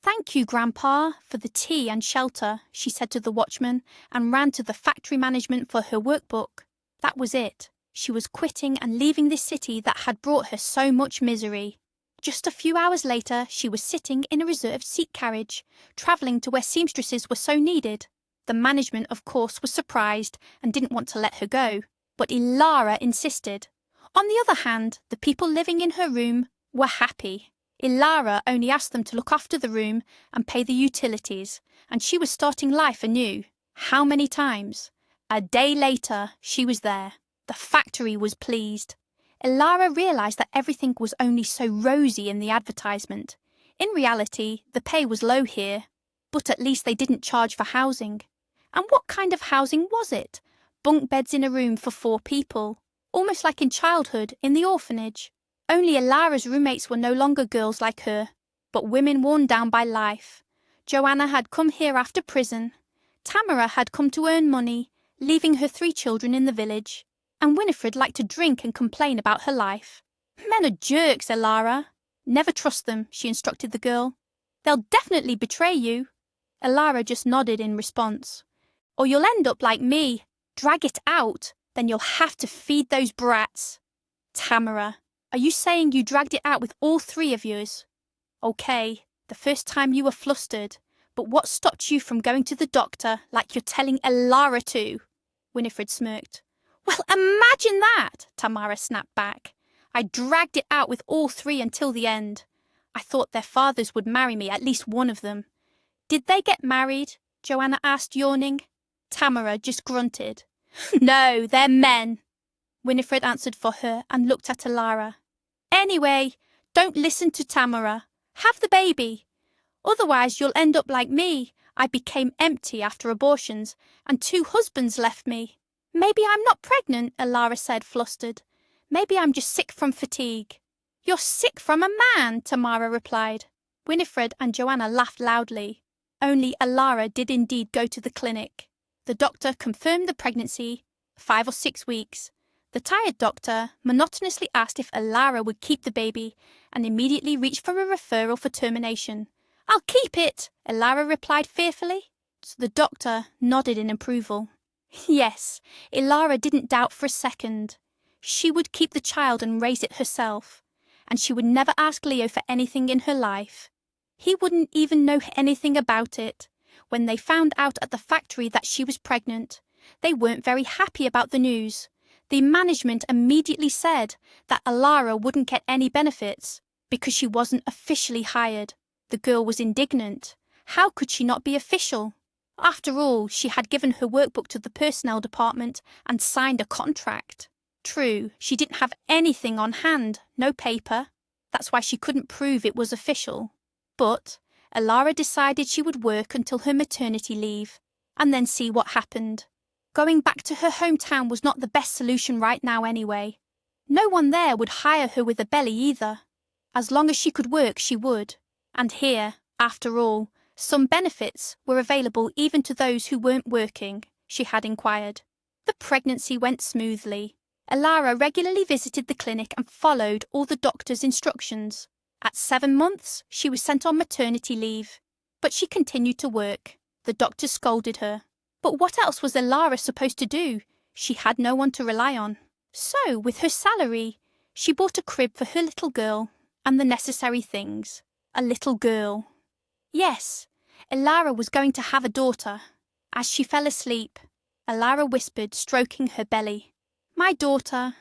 "Thank you, Grandpa, for the tea and shelter," she said to the watchman, and ran to the factory management for her workbook. That was it. She was quitting and leaving this city that had brought her so much misery. Just a few hours later, she was sitting in a reserved seat carriage, travelling to where seamstresses were so needed. The management, of course, was surprised and didn't want to let her go, but Elara insisted. On the other hand, the people living in her room were happy. Elara only asked them to look after the room and pay the utilities, and she was starting life anew. How many times? A day later, she was there. The factory was pleased. Elara realised that everything was only so rosy in the advertisement. In reality, the pay was low here, but at least they didn't charge for housing. And what kind of housing was it? Bunk beds in a room for 4 people, almost like in childhood in the orphanage. Only Elara's roommates were no longer girls like her, but women worn down by life. Joanna had come here after prison. Tamara had come to earn money, leaving her 3 children in the village. And Winifred liked to drink and complain about her life. Men are jerks, Elara. Never trust them, she instructed the girl. They'll definitely betray you. Elara just nodded in response. Or you'll end up like me. Drag it out, then you'll have to feed those brats. Tamara, are you saying you dragged it out with all 3 of yours? Okay, the first time you were flustered, but what stopped you from going to the doctor like you're telling Elara to? Winifred smirked. Well, imagine that, Tamara snapped back. I dragged it out with all 3 until the end. I thought their fathers would marry me, at least one of them. Did they get married? Joanna asked, yawning. Tamara just grunted. No, they're men. Winifred answered for her and looked at Elara. Anyway, don't listen to Tamara. Have the baby. Otherwise you'll end up like me. I became empty after abortions, and 2 husbands left me. Maybe I'm not pregnant, Elara said, flustered. Maybe I'm just sick from fatigue. You're sick from a man, Tamara replied. Winifred and Joanna laughed loudly. Only Elara did indeed go to the clinic. The doctor confirmed the pregnancy, 5 or 6 weeks. The tired doctor monotonously asked if Elara would keep the baby and immediately reached for a referral for termination. I'll keep it, Elara replied fearfully. So the doctor nodded in approval. Yes, Elara didn't doubt for a second. She would keep the child and raise it herself, and she would never ask Leo for anything in her life. He wouldn't even know anything about it. When they found out at the factory that she was pregnant, they weren't very happy about the news. The management immediately said that Elara wouldn't get any benefits because she wasn't officially hired. The girl was indignant. How could she not be official? After all, she had given her workbook to the personnel department and signed a contract. True, she didn't have anything on hand, no paper. That's why she couldn't prove it was official. But Elara decided she would work until her maternity leave, and then see what happened. Going back to her hometown was not the best solution right now anyway. No one there would hire her with a belly either. As long as she could work, she would. And here, after all, some benefits were available even to those who weren't working, she had inquired. The pregnancy went smoothly. Elara regularly visited the clinic and followed all the doctor's instructions. At 7 months, she was sent on maternity leave. But she continued to work. The doctor scolded her. But what else was Elara supposed to do? She had no one to rely on. So, with her salary, she bought a crib for her little girl and the necessary things. A little girl. Yes, Elara was going to have a daughter. As she fell asleep, Elara whispered, stroking her belly. My daughter,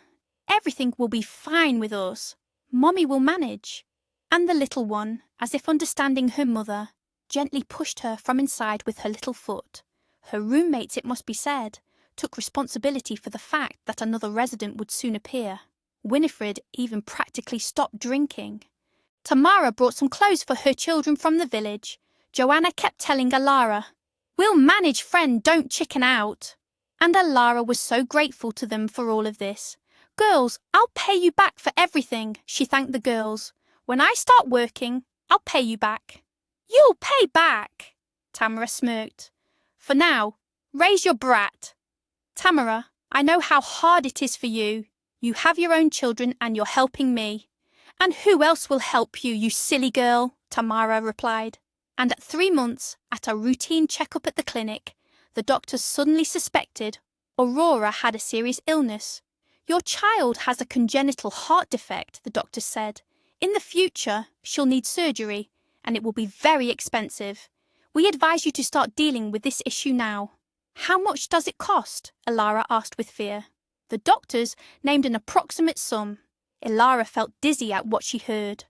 everything will be fine with us. Mommy will manage. And the little one, as if understanding her mother, gently pushed her from inside with her little foot. Her roommates, it must be said, took responsibility for the fact that another resident would soon appear. Winifred even practically stopped drinking. Tamara brought some clothes for her children from the village. Joanna kept telling Elara, We'll manage, friend, don't chicken out. And Elara was so grateful to them for all of this. Girls, I'll pay you back for everything, she thanked the girls. When I start working, I'll pay you back. You'll pay back, Tamara smirked. For now, raise your brat. Tamara, I know how hard it is for you. You have your own children and you're helping me. And who else will help you, you silly girl? Tamara replied. And at 3 months, at a routine checkup at the clinic, the doctors suddenly suspected Aurora had a serious illness. Your child has a congenital heart defect, the doctor said. In the future, she'll need surgery, and it will be very expensive. We advise you to start dealing with this issue now. How much does it cost? Elara asked with fear. The doctors named an approximate sum. Elara felt dizzy at what she heard.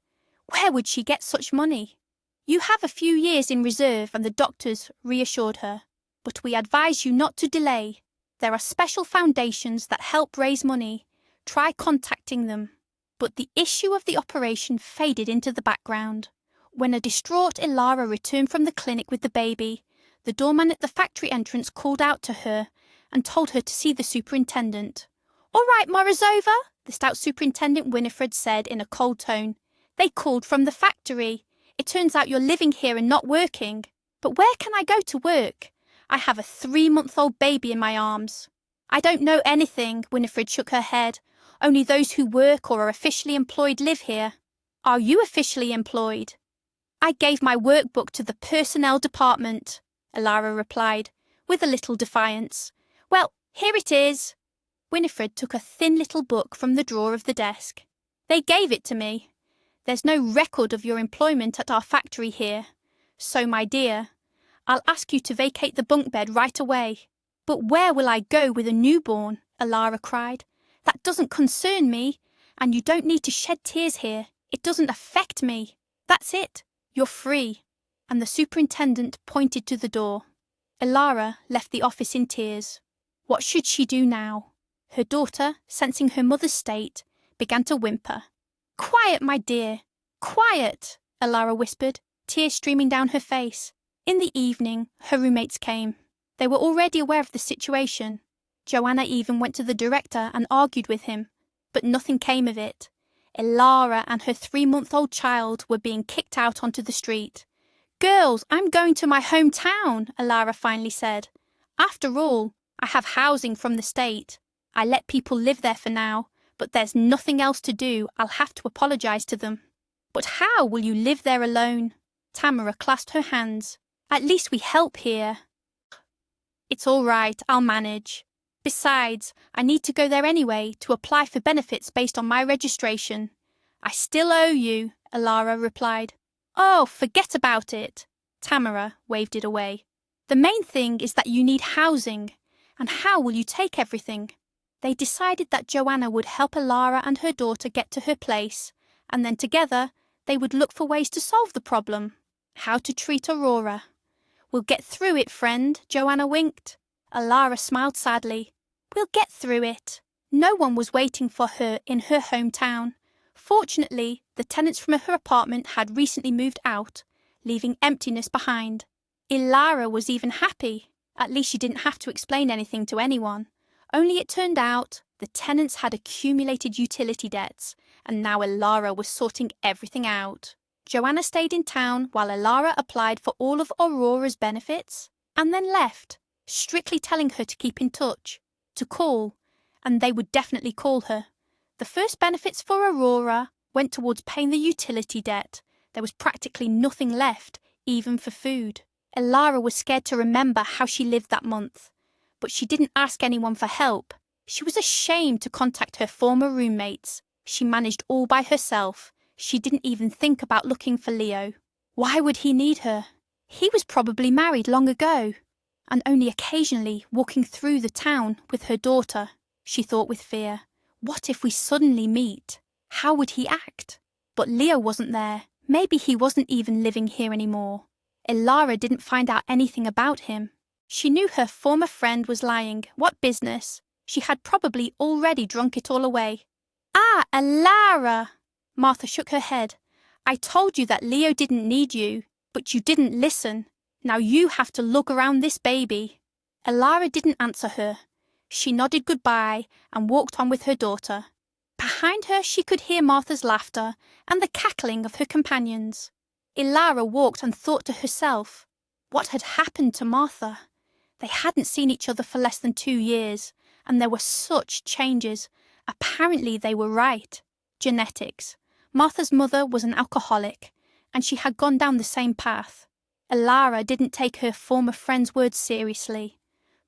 Where would she get such money? You have a few years in reserve, and the doctors reassured her. But we advise you not to delay. There are special foundations that help raise money. try contacting them. But the issue of the operation faded into the background. When a distraught Ilara returned from the clinic with the baby, the doorman at the factory entrance called out to her and told her to see the superintendent. "All right, Morozova," the stout superintendent Winifred said in a cold tone. "They called from the factory. It turns out you're living here and not working. But where can I go to work? I have a 3-month-old baby in my arms." "I don't know anything," Winifred shook her head. "Only those who work or are officially employed live here." "Are you officially employed?" "I gave my workbook to the personnel department," Ilara replied, with a little defiance. "Well, here it is." Winifred took a thin little book from the drawer of the desk. "They gave it to me. There's no record of your employment at our factory here. So, my dear, I'll ask you to vacate the bunk bed right away." "But where will I go with a newborn?" Ilara cried. "That doesn't concern me, and you don't need to shed tears here. It doesn't affect me. That's it. You're free." And the superintendent pointed to the door. Ilara left the office in tears. What should she do now? Her daughter, sensing her mother's state, began to whimper. "Quiet, my dear, quiet," Ilara whispered, tears streaming down her face. In the evening, her roommates came. They were already aware of the situation. Joanna even went to the director and argued with him, but nothing came of it. Ilara and her 3-month-old child were being kicked out onto the street. "Girls, I'm going to my hometown," Ilara finally said. "After all, I have housing from the state. I let people live there for now, but there's nothing else to do. I'll have to apologize to them." "But how will you live there alone?" Tamara clasped her hands. "At least we help here." "It's all right, I'll manage. Besides, I need to go there anyway to apply for benefits based on my registration." "I still owe you," Ilara replied. "Oh, forget about it." Tamara waved it away. "The main thing is that you need housing. And how will you take everything?" They decided that Joanna would help Ilara and her daughter get to her place, and then together they would look for ways to solve the problem. How to treat Aurora. "We'll get through it, friend," Joanna winked. Ilara smiled sadly. "We'll get through it." No one was waiting for her in her hometown. Fortunately, the tenants from her apartment had recently moved out, leaving emptiness behind. Ilara was even happy. At least she didn't have to explain anything to anyone. Only it turned out the tenants had accumulated utility debts, and now Ilara was sorting everything out. Joanna stayed in town while Ilara applied for all of Aurora's benefits, and then left, strictly telling her to keep in touch, to call, and they would definitely call her. The first benefits for Aurora went towards paying the utility debt. There was practically nothing left, even for food. Ilara was scared to remember how she lived that month, but she didn't ask anyone for help. She was ashamed to contact her former roommates. She managed all by herself. She didn't even think about looking for Leo. Why would he need her? He was probably married long ago, and only occasionally walking through the town with her daughter. She thought with fear, what if we suddenly meet? How would he act? But Leo wasn't there. Maybe he wasn't even living here anymore. Ilara didn't find out anything about him. She knew her former friend was lying. What business? She had probably already drunk it all away. "Ah, Ilara!" Martha shook her head. "I told you that Leo didn't need you, but you didn't listen. Now you have to look around this baby." Ilara didn't answer her. She nodded goodbye and walked on with her daughter. Behind her she could hear Martha's laughter and the cackling of her companions. Ilara walked and thought to herself, what had happened to Martha? They hadn't seen each other for less than 2 years, and there were such changes. Apparently they were right. Genetics. Martha's mother was an alcoholic, and she had gone down the same path. Ilara didn't take her former friend's words seriously.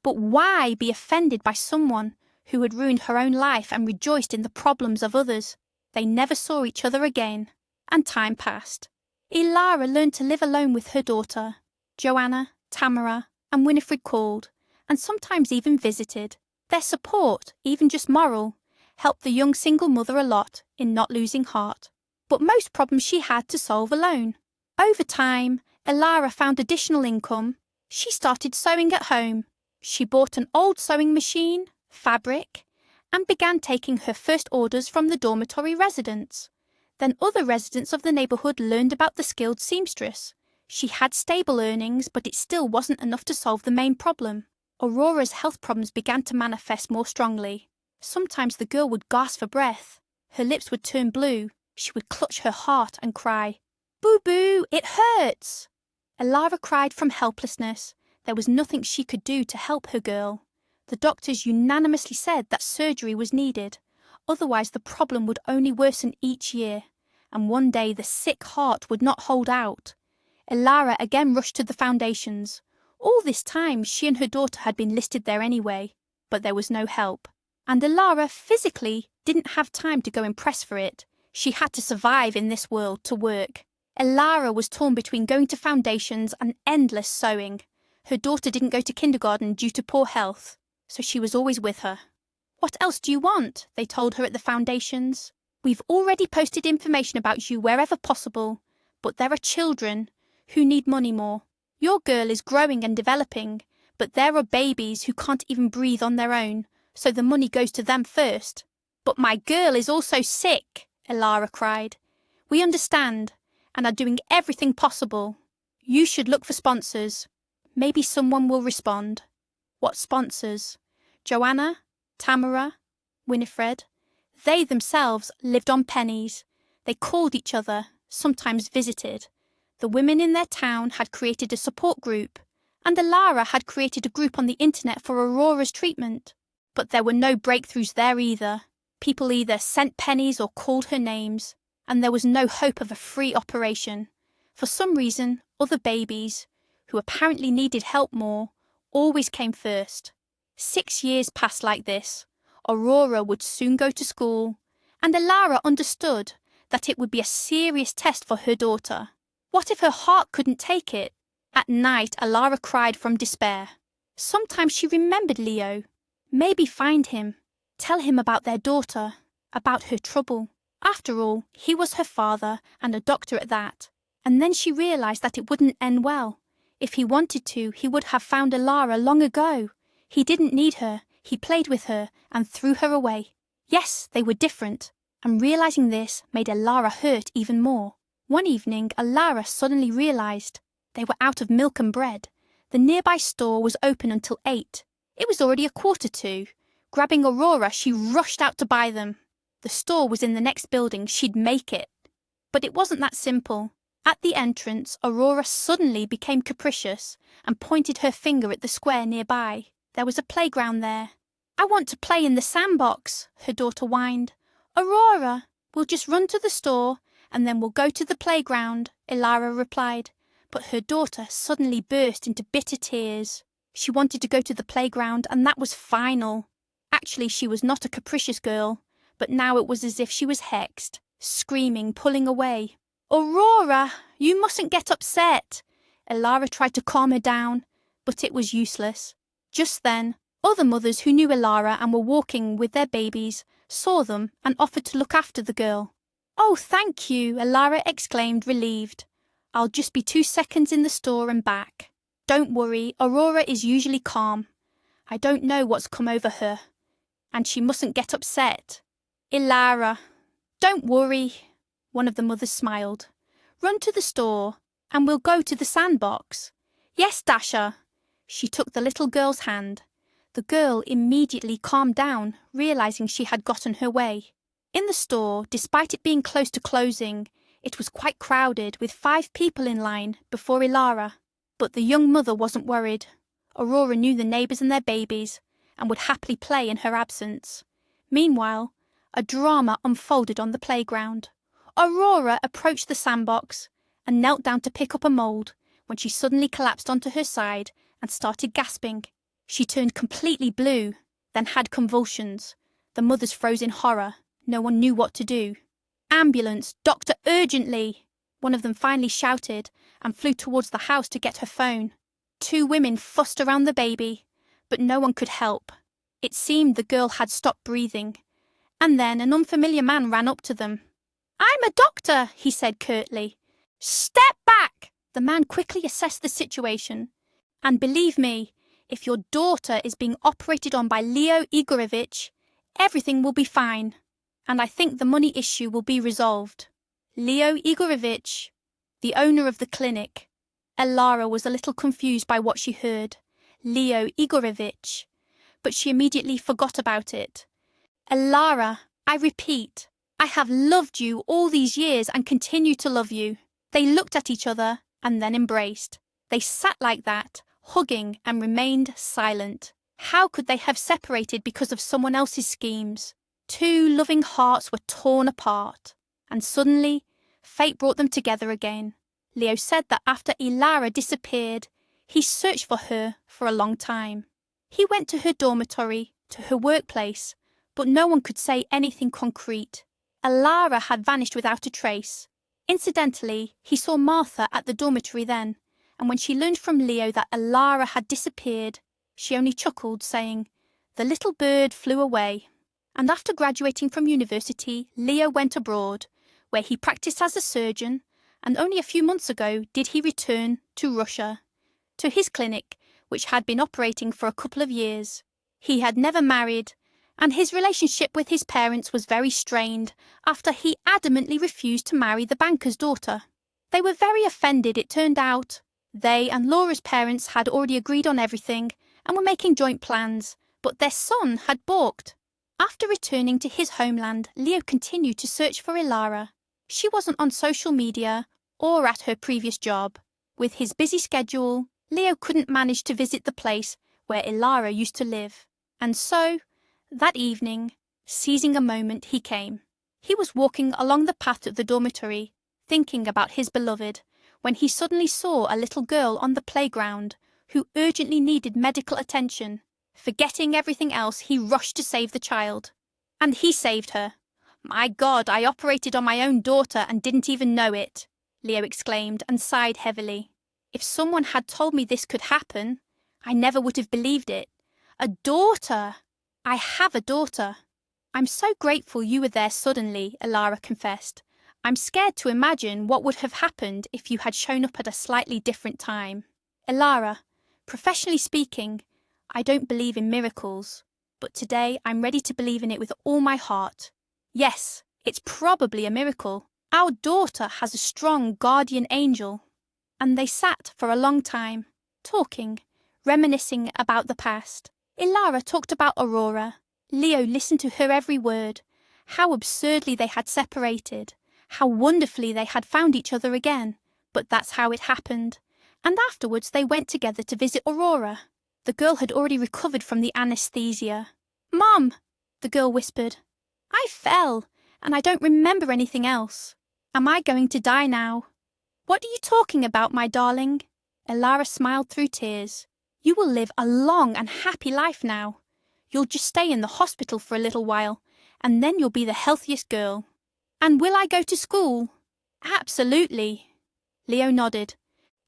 But why be offended by someone who had ruined her own life and rejoiced in the problems of others? They never saw each other again, and time passed. Ilara learned to live alone with her daughter. Joanna, Tamara, and Winifred called, and sometimes even visited. Their support, even just moral, helped the young single mother a lot in not losing heart. But most problems she had to solve alone. Over time, Ilara found additional income. She started sewing at home. She bought an old sewing machine, fabric, and began taking her first orders from the dormitory residents. Then other residents of the neighbourhood learned about the skilled seamstress. She had stable earnings, but it still wasn't enough to solve the main problem. Aurora's health problems began to manifest more strongly. Sometimes the girl would gasp for breath. Her lips would turn blue. She would clutch her heart and cry, "Boo-boo, it hurts!" Elara cried from helplessness. There was nothing she could do to help her girl. The doctors unanimously said that surgery was needed. Otherwise, the problem would only worsen each year, and one day the sick heart would not hold out. Elara again rushed to the foundations. All this time, she and her daughter had been listed there anyway, but there was no help. And Elara physically didn't have time to go and press for it. She had to survive in this world to work. Elara was torn between going to foundations and endless sewing. Her daughter didn't go to kindergarten due to poor health, so she was always with her. "What else do you want?" they told her at the foundations. "We've already posted information about you wherever possible, but there are children who need money more. Your girl is growing and developing, but there are babies who can't even breathe on their own, so the money goes to them first." "But my girl is also sick," Elara cried. "We understand and are doing everything possible. You should look for sponsors. Maybe someone will respond." What sponsors? Joanna, Tamara, Winifred. They themselves lived on pennies. They called each other, sometimes visited. The women in their town had created a support group, and Elara had created a group on the internet for Aurora's treatment. But there were no breakthroughs there either. People either sent pennies or called her names, and there was no hope of a free operation. For some reason, other babies, who apparently needed help more, always came first. 6 years passed like this. Aurora would soon go to school, and Elara understood that it would be a serious test for her daughter. What if her heart couldn't take it? At night, Elara cried from despair. Sometimes she remembered Leo. Maybe find him, tell him about their daughter, about her trouble. After all, he was her father, and a doctor at that. And then she realised that it wouldn't end well. If he wanted to, he would have found Elara long ago. He didn't need her. He played with her and threw her away. Yes, they were different, and realising this made Elara hurt even more. One evening, Elara suddenly realised they were out of milk and bread. The nearby store was open until 8. It was already 1:45. Grabbing Aurora, she rushed out to buy them. The store was in the next building. She'd make it. But it wasn't that simple. At the entrance, Aurora suddenly became capricious and pointed her finger at the square nearby. There was a playground there. "I want to play in the sandbox," her daughter whined. "Aurora, we'll just run to the store and then we'll go to the playground," Elara replied. But her daughter suddenly burst into bitter tears. She wanted to go to the playground, and that was final. Actually, she was not a capricious girl, but now it was as if she was hexed, screaming, pulling away. "Aurora, you mustn't get upset." Elara tried to calm her down, but it was useless. Just then, other mothers who knew Elara and were walking with their babies saw them and offered to look after the girl. "Oh, thank you," Elara exclaimed, relieved. "I'll just be 2 seconds in the store and back. Don't worry, Aurora is usually calm. I don't know what's come over her, and she mustn't get upset." "Elara, don't worry," one of the mothers smiled. "Run to the store, and we'll go to the sandbox." "Yes, Dasha." She took the little girl's hand. The girl immediately calmed down, realising she had gotten her way. In the store, despite it being close to closing, it was quite crowded, with 5 people in line before Elara. But the young mother wasn't worried. Aurora knew the neighbours and their babies, and would happily play in her absence. Meanwhile, a drama unfolded on the playground. Aurora approached the sandbox and knelt down to pick up a mould when she suddenly collapsed onto her side and started gasping. She turned completely blue, then had convulsions. The mothers froze in horror. No one knew what to do. "Ambulance! Doctor, urgently!" One of them finally shouted and flew towards the house to get her phone. 2 women fussed around the baby, but no one could help. It seemed the girl had stopped breathing. And then an unfamiliar man ran up to them. "I'm a doctor," he said curtly. "Step back!" The man quickly assessed the situation. "And believe me, if your daughter is being operated on by Leo Igorovich, Everything will be fine, and I think the money issue will be resolved. Leo Igorovich, the owner of the clinic. Elara was a little confused by what she heard. Leo Igorovich. But she immediately forgot about it. Elara, I repeat, I have loved you all these years and continue to love you. They looked at each other and then embraced. They sat like that, hugging, and remained silent. How could they have separated because of someone else's schemes? Two loving hearts were torn apart. And suddenly, fate brought them together again. Leo said that after Elara disappeared, he searched for her for a long time. He went to her dormitory, to her workplace, but no one could say anything concrete. Elara had vanished without a trace. Incidentally, he saw Martha at the dormitory then, and when she learned from Leo that Elara had disappeared, she only chuckled, saying, "The little bird flew away." And after graduating from university, Leo went abroad, where he practiced as a surgeon, and only a few months ago did he return to Russia, to his clinic, which had been operating for a couple of years. He had never married, and his relationship with his parents was very strained after he adamantly refused to marry the banker's daughter. They were very offended, it turned out. They and Laura's parents had already agreed on everything and were making joint plans, but their son had balked. After returning to his homeland, Leo continued to search for Elara. She wasn't on social media or at her previous job. With his busy schedule, Leo couldn't manage to visit the place where Elara used to live. And so, that evening, seizing a moment, he came. He was walking along the path to the dormitory, thinking about his beloved, when he suddenly saw a little girl on the playground who urgently needed medical attention. Forgetting everything else, he rushed to save the child. And he saved her. "My God, I operated on my own daughter and didn't even know it," Leo exclaimed and sighed heavily. "If someone had told me this could happen, I never would have believed it. A daughter! I have a daughter." "I'm so grateful you were there suddenly," Elara confessed. "I'm scared to imagine what would have happened if you had shown up at a slightly different time." "Elara, professionally speaking, I don't believe in miracles, but today I'm ready to believe in it with all my heart. Yes, it's probably a miracle. Our daughter has a strong guardian angel." And they sat for a long time, talking, reminiscing about the past. Elara talked about Aurora. Leo listened to her every word. How absurdly they had separated. How wonderfully they had found each other again. But that's how it happened. And afterwards they went together to visit Aurora. The girl had already recovered from the anesthesia. "Mom," the girl whispered, "I fell, and I don't remember anything else. Am I going to die now?" "What are you talking about, my darling?" Elara smiled through tears. "You will live a long and happy life now. You'll just stay in the hospital for a little while, and then you'll be the healthiest girl." "And will I go to school?" "Absolutely." Leo nodded.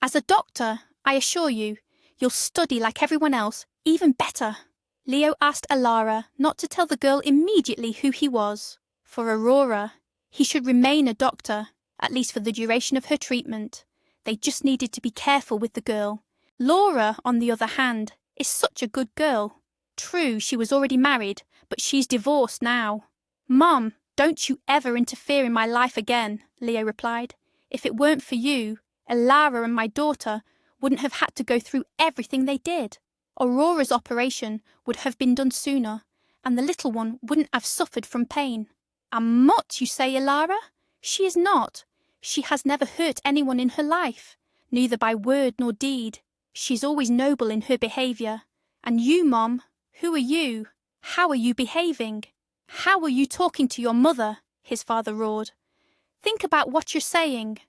"As a doctor, I assure you, you'll study like everyone else, even better." Leo asked Elara not to tell the girl immediately who he was. For Aurora, he should remain a doctor, at least for the duration of her treatment. They just needed to be careful with the girl. Laura, on the other hand, is such a good girl. True, she was already married, but she's divorced now. "Mom, don't you ever interfere in my life again," Leo replied. "If it weren't for you, Elara and my daughter wouldn't have had to go through everything they did. Aurora's operation would have been done sooner, and the little one wouldn't have suffered from pain." "A mutt, you say, Elara? She is not. She has never hurt anyone in her life, neither by word nor deed. She's always noble in her behaviour. And you, Mom, who are you? How are you behaving? How are you talking to your mother?" his father roared. "Think about what you're saying."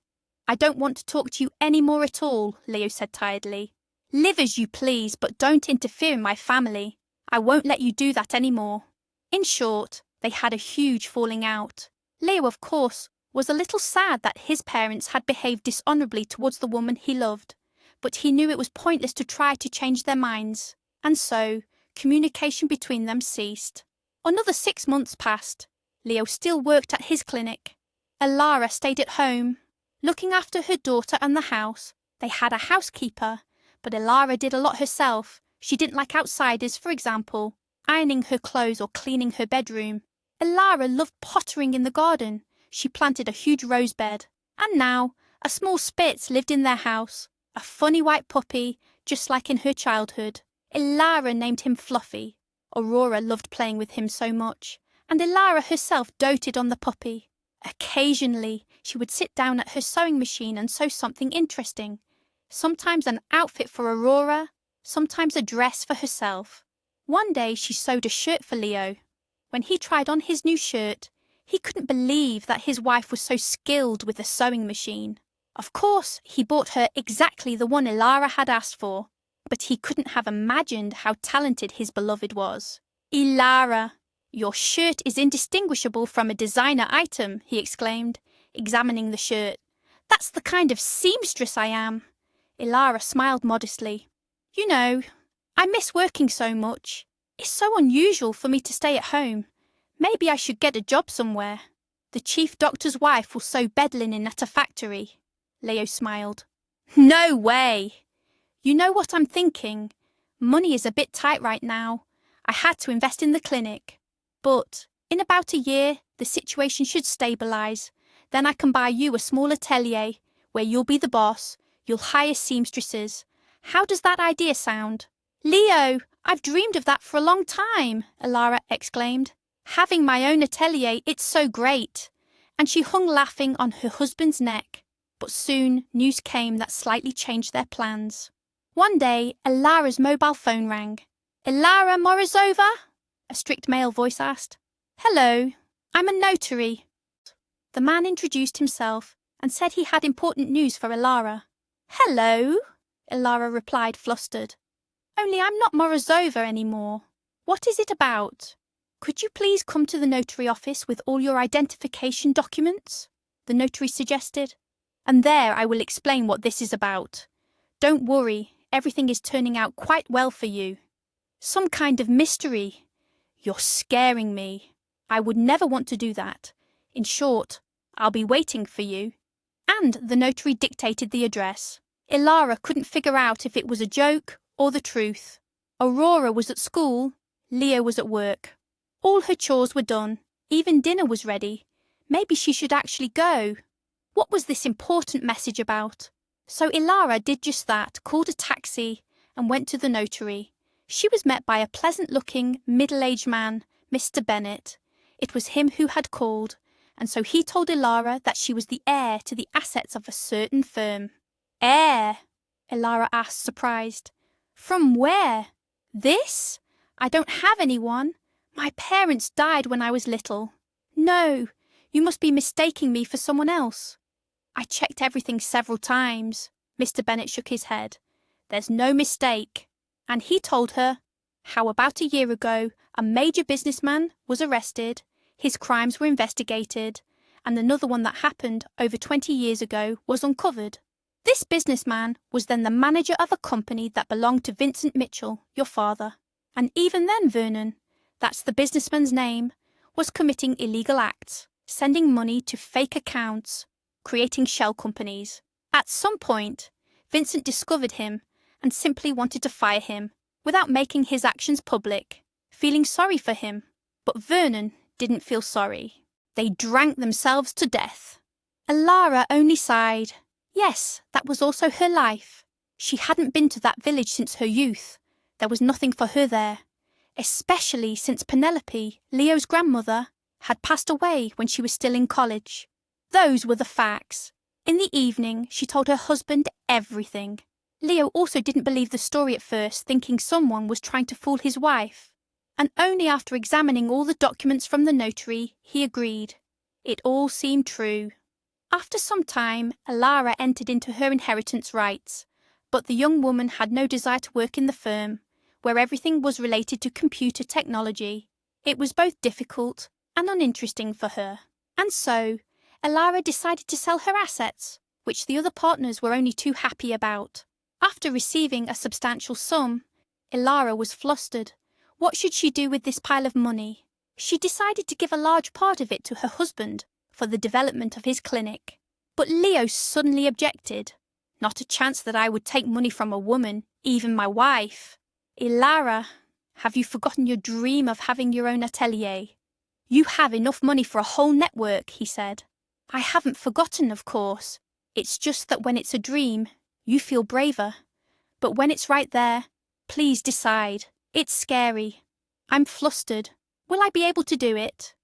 "I don't want to talk to you any more at all," Leo said tiredly. "Live as you please, but don't interfere in my family. I won't let you do that any more." In short, they had a huge falling out. Leo, of course, was a little sad that his parents had behaved dishonourably towards the woman he loved, but he knew it was pointless to try to change their minds, and so communication between them ceased. Another 6 months passed. Leo still worked at his clinic. Elara stayed at home, looking after her daughter and the house. They had a housekeeper, but Elara did a lot herself. She didn't like outsiders, for example. ironing her clothes or cleaning her bedroom. Ilara loved pottering in the garden. She planted a huge rose bed. And now, a small Spitz lived in their house, a funny white puppy, just like in her childhood. Ilara named him Fluffy. Aurora loved playing with him so much, and Ilara herself doted on the puppy. Occasionally, she would sit down at her sewing machine and sew something interesting. Sometimes an outfit for Aurora, sometimes a dress for herself. One day she sewed a shirt for Leo. When he tried on his new shirt, he couldn't believe that his wife was so skilled with a sewing machine. Of course, he bought her exactly the one Ilara had asked for, but he couldn't have imagined how talented his beloved was. "Ilara, your shirt is indistinguishable from a designer item," he exclaimed, examining the shirt. "That's the kind of seamstress I am." Ilara smiled modestly. "You know, I miss working so much. It's so unusual for me to stay at home. Maybe I should get a job somewhere. The chief doctor's wife will sew bed linen at a factory." Leo smiled. "No way! You know what I'm thinking? Money is a bit tight right now. I had to invest in the clinic. But in about a year, the situation should stabilise. Then I can buy you a small atelier where you'll be the boss. You'll hire seamstresses. How does that idea sound?" "Leo, I've dreamed of that for a long time," Ilara exclaimed. "Having my own atelier, it's so great." And she hung laughing on her husband's neck. But soon news came that slightly changed their plans. One day, Ilara's mobile phone rang. "Ilara Morozova?" a strict male voice asked. "Hello, I'm a notary." The man introduced himself and said he had important news for Ilara. "Hello," Ilara replied, flustered. "Only I'm not Morozova anymore. What is it about? Could you please come to the notary office with all your identification documents?" the notary suggested. "And there I will explain what this is about. Don't worry, everything is turning out quite well for you." "Some kind of mystery. You're scaring me. I would never want to do that. In short, I'll be waiting for you." And the notary dictated the address. Ilara couldn't figure out if it was a joke or the truth. Aurora was at school, Leo was at work. All her chores were done, even dinner was ready. Maybe she should actually go. What was this important message about? So Ilara did just that, called a taxi, and went to the notary. She was met by a pleasant-looking, middle-aged man, Mr. Bennet. It was him who had called, and so he told Ilara that she was the heir to the assets of a certain firm. "Heir?" Ilara asked, surprised. "From where? This? I don't have anyone. My parents died when I was little. No, you must be mistaking me for someone else." "I checked everything several times." Mr. Bennet shook his head. "There's no mistake." And he told her how about a year ago a major businessman was arrested, his crimes were investigated, and another one that happened over 20 years ago was uncovered. This businessman was then the manager of a company that belonged to Vincent Mitchell, your father. And even then Vernon, that's the businessman's name, was committing illegal acts, sending money to fake accounts, creating shell companies. At some point, Vincent discovered him and simply wanted to fire him without making his actions public, feeling sorry for him. But Vernon didn't feel sorry. They drank themselves to death. Ilara only sighed. Yes, that was also her life. She hadn't been to that village since her youth. There was nothing for her there, especially since Penelope, Leo's grandmother, had passed away when she was still in college. Those were the facts. In the evening, she told her husband everything. Leo also didn't believe the story at first, thinking someone was trying to fool his wife. And only after examining all the documents from the notary, he agreed. It all seemed true. After some time, Ilara entered into her inheritance rights, but the young woman had no desire to work in the firm, where everything was related to computer technology. It was both difficult and uninteresting for her. And so, Ilara decided to sell her assets, which the other partners were only too happy about. After receiving a substantial sum, Ilara was flustered. What should she do with this pile of money? She decided to give a large part of it to her husband for the development of his clinic. But Leo suddenly objected. "Not a chance that I would take money from a woman, even my wife." "Ilara, Have you forgotten your dream of having your own atelier? You have enough money for a whole network, he said. I haven't forgotten, of course. It's just that when it's a dream, you feel braver. But when it's right there, please decide. It's scary. I'm flustered. Will I be able to do it?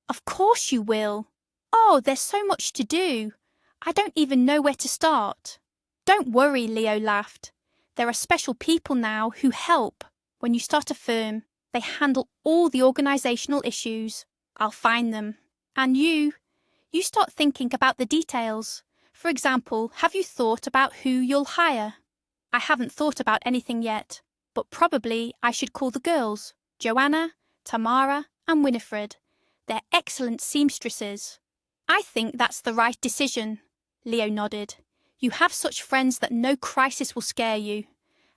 Of course you will. Oh, there's so much to do. I don't even know where to start. Don't worry, Leo laughed. There are special people now who help. When you start a firm, they handle all the organizational issues. I'll find them. And you start thinking about the details. For example, have you thought about who you'll hire? I haven't thought about anything yet, but probably I should call the girls, Joanna, Tamara, and Winifred. They're excellent seamstresses. I think that's the right decision. Leo nodded. You have such friends that no crisis will scare you.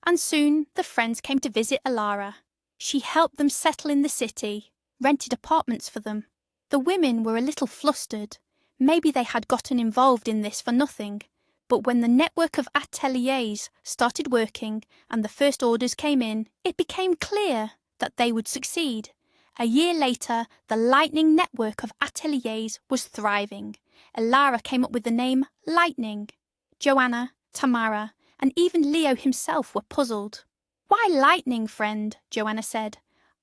And soon the friends came to visit Alara. She helped them settle in the city, rented apartments for them. The women were a little flustered. Maybe they had gotten involved in this for nothing. But when the network of ateliers started working and the first orders came in, it became clear that they would succeed. A year later, the lightning network of ateliers was thriving. Alara came up with the name Lightning. Joanna, Tamara, and even Leo himself were puzzled. Why lightning, friend? Joanna said.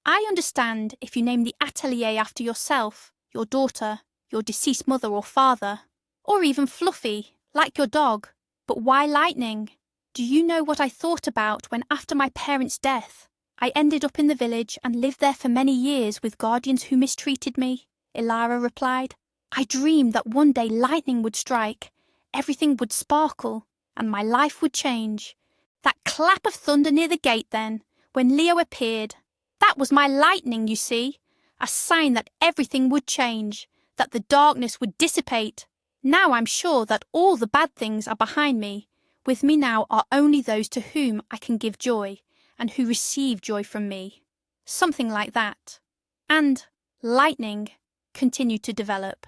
I understand if you name the atelier after yourself, your daughter, your deceased mother or father, or even Fluffy, like your dog. But why lightning? Do you know what I thought about when after my parents' death, I ended up in the village and lived there for many years with guardians who mistreated me? Alara replied. I dreamed that one day lightning would strike, everything would sparkle, and my life would change. That clap of thunder near the gate then, when Leo appeared, that was my lightning, you see, a sign that everything would change, that the darkness would dissipate. Now I'm sure that all the bad things are behind me. With me now are only those to whom I can give joy, and who receive joy from me. Something like that. And lightning continued to develop.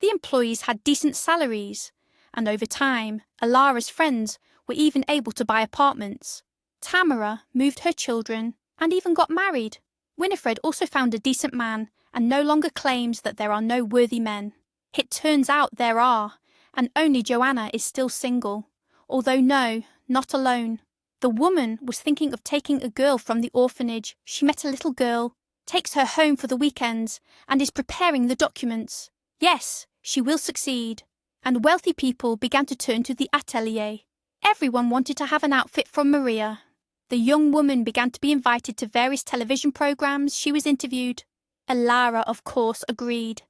The employees had decent salaries, and over time, Alara's friends were even able to buy apartments. Tamara moved her children and even got married. Winifred also found a decent man and no longer claims that there are no worthy men. It turns out there are, and only Joanna is still single. Although no, not alone. The woman was thinking of taking a girl from the orphanage. She met a little girl, takes her home for the weekends, and is preparing the documents. Yes, she will succeed. And wealthy people began to turn to the atelier. Everyone wanted to have an outfit from Maria. The young woman began to be invited to various television programs. She was interviewed. Alara, of course, agreed.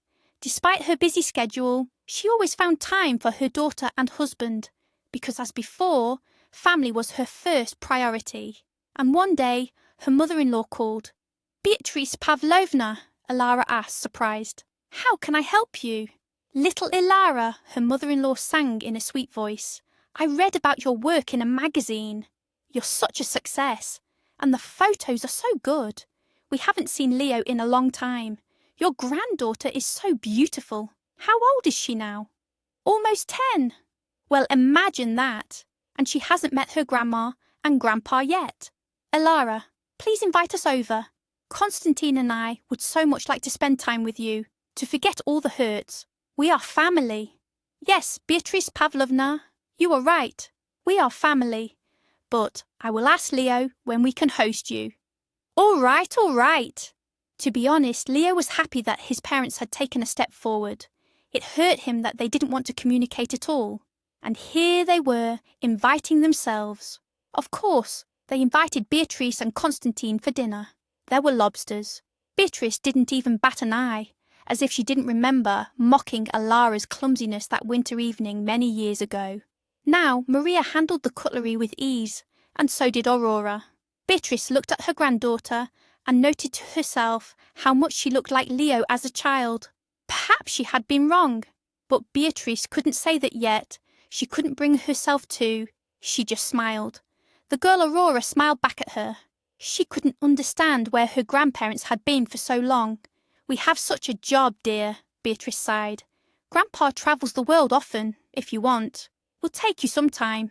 Despite her busy schedule, she always found time for her daughter and husband, because as before, family was her first priority. And one day, her mother-in-law called. Beatrice Pavlovna, Alara asked, surprised. How can I help you? Little Alara, her mother-in-law sang in a sweet voice. I read about your work in a magazine. You're such a success, and the photos are so good. We haven't seen Leo in a long time. Your granddaughter is so beautiful. How old is she now? Almost 10. Well, imagine that. And she hasn't met her grandma and grandpa yet. Alara, please invite us over. Constantine and I would so much like to spend time with you, to forget all the hurts. We are family. Yes, Beatrice Pavlovna, you are right. We are family. But I will ask Leo when we can host you. All right, all right. To be honest, Leo was happy that his parents had taken a step forward. It hurt him that they didn't want to communicate at all. And here they were, inviting themselves. Of course, they invited Beatrice and Constantine for dinner. There were lobsters. Beatrice didn't even bat an eye, as if she didn't remember mocking Alara's clumsiness that winter evening many years ago. Now Maria handled the cutlery with ease, and so did Aurora. Beatrice looked at her granddaughter and noted to herself how much she looked like Leo as a child. Perhaps she had been wrong, but Beatrice couldn't say that yet. She couldn't bring herself to. She just smiled. The girl Aurora smiled back at her. She couldn't understand where her grandparents had been for so long. We have such a job, dear, Beatrice sighed. Grandpa travels the world often, if you want. We'll take you sometime.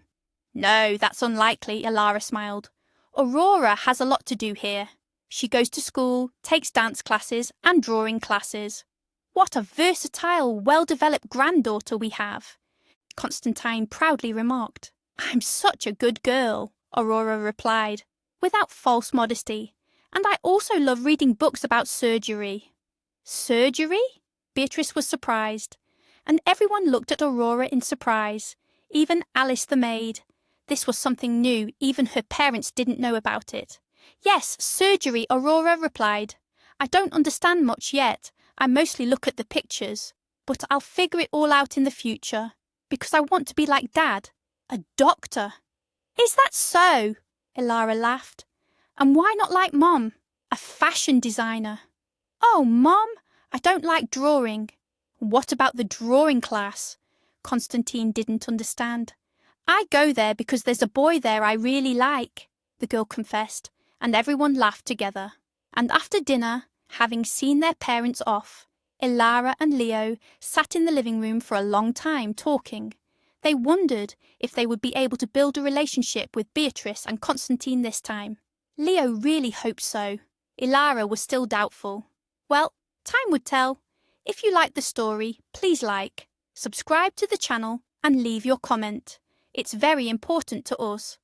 No, that's unlikely, Alara smiled. Aurora has a lot to do here. She goes to school, takes dance classes and drawing classes. What a versatile, well-developed granddaughter we have, Constantine proudly remarked. I'm such a good girl, Aurora replied, without false modesty, and I also love reading books about surgery. Surgery? Beatrice was surprised, and everyone looked at Aurora in surprise, even Alice the maid. This was something new, even her parents didn't know about it. Yes, surgery, Aurora replied. I don't understand much yet. I mostly look at the pictures, but I'll figure it all out in the future, because I want to be like Dad, a doctor. Is that so? Ilara laughed. And why not like Mom, a fashion designer? Oh, Mom, I don't like drawing. What about the drawing class? Constantine didn't understand. I go there because there's a boy there I really like, the girl confessed, and everyone laughed together. And after dinner, having seen their parents off, Ilara and Leo sat in the living room for a long time talking. They wondered if they would be able to build a relationship with Beatrice and Constantine this time. Leo really hoped so. Ilara was still doubtful. Well, time would tell. If you liked the story, please like, subscribe to the channel and leave your comment. It's very important to us.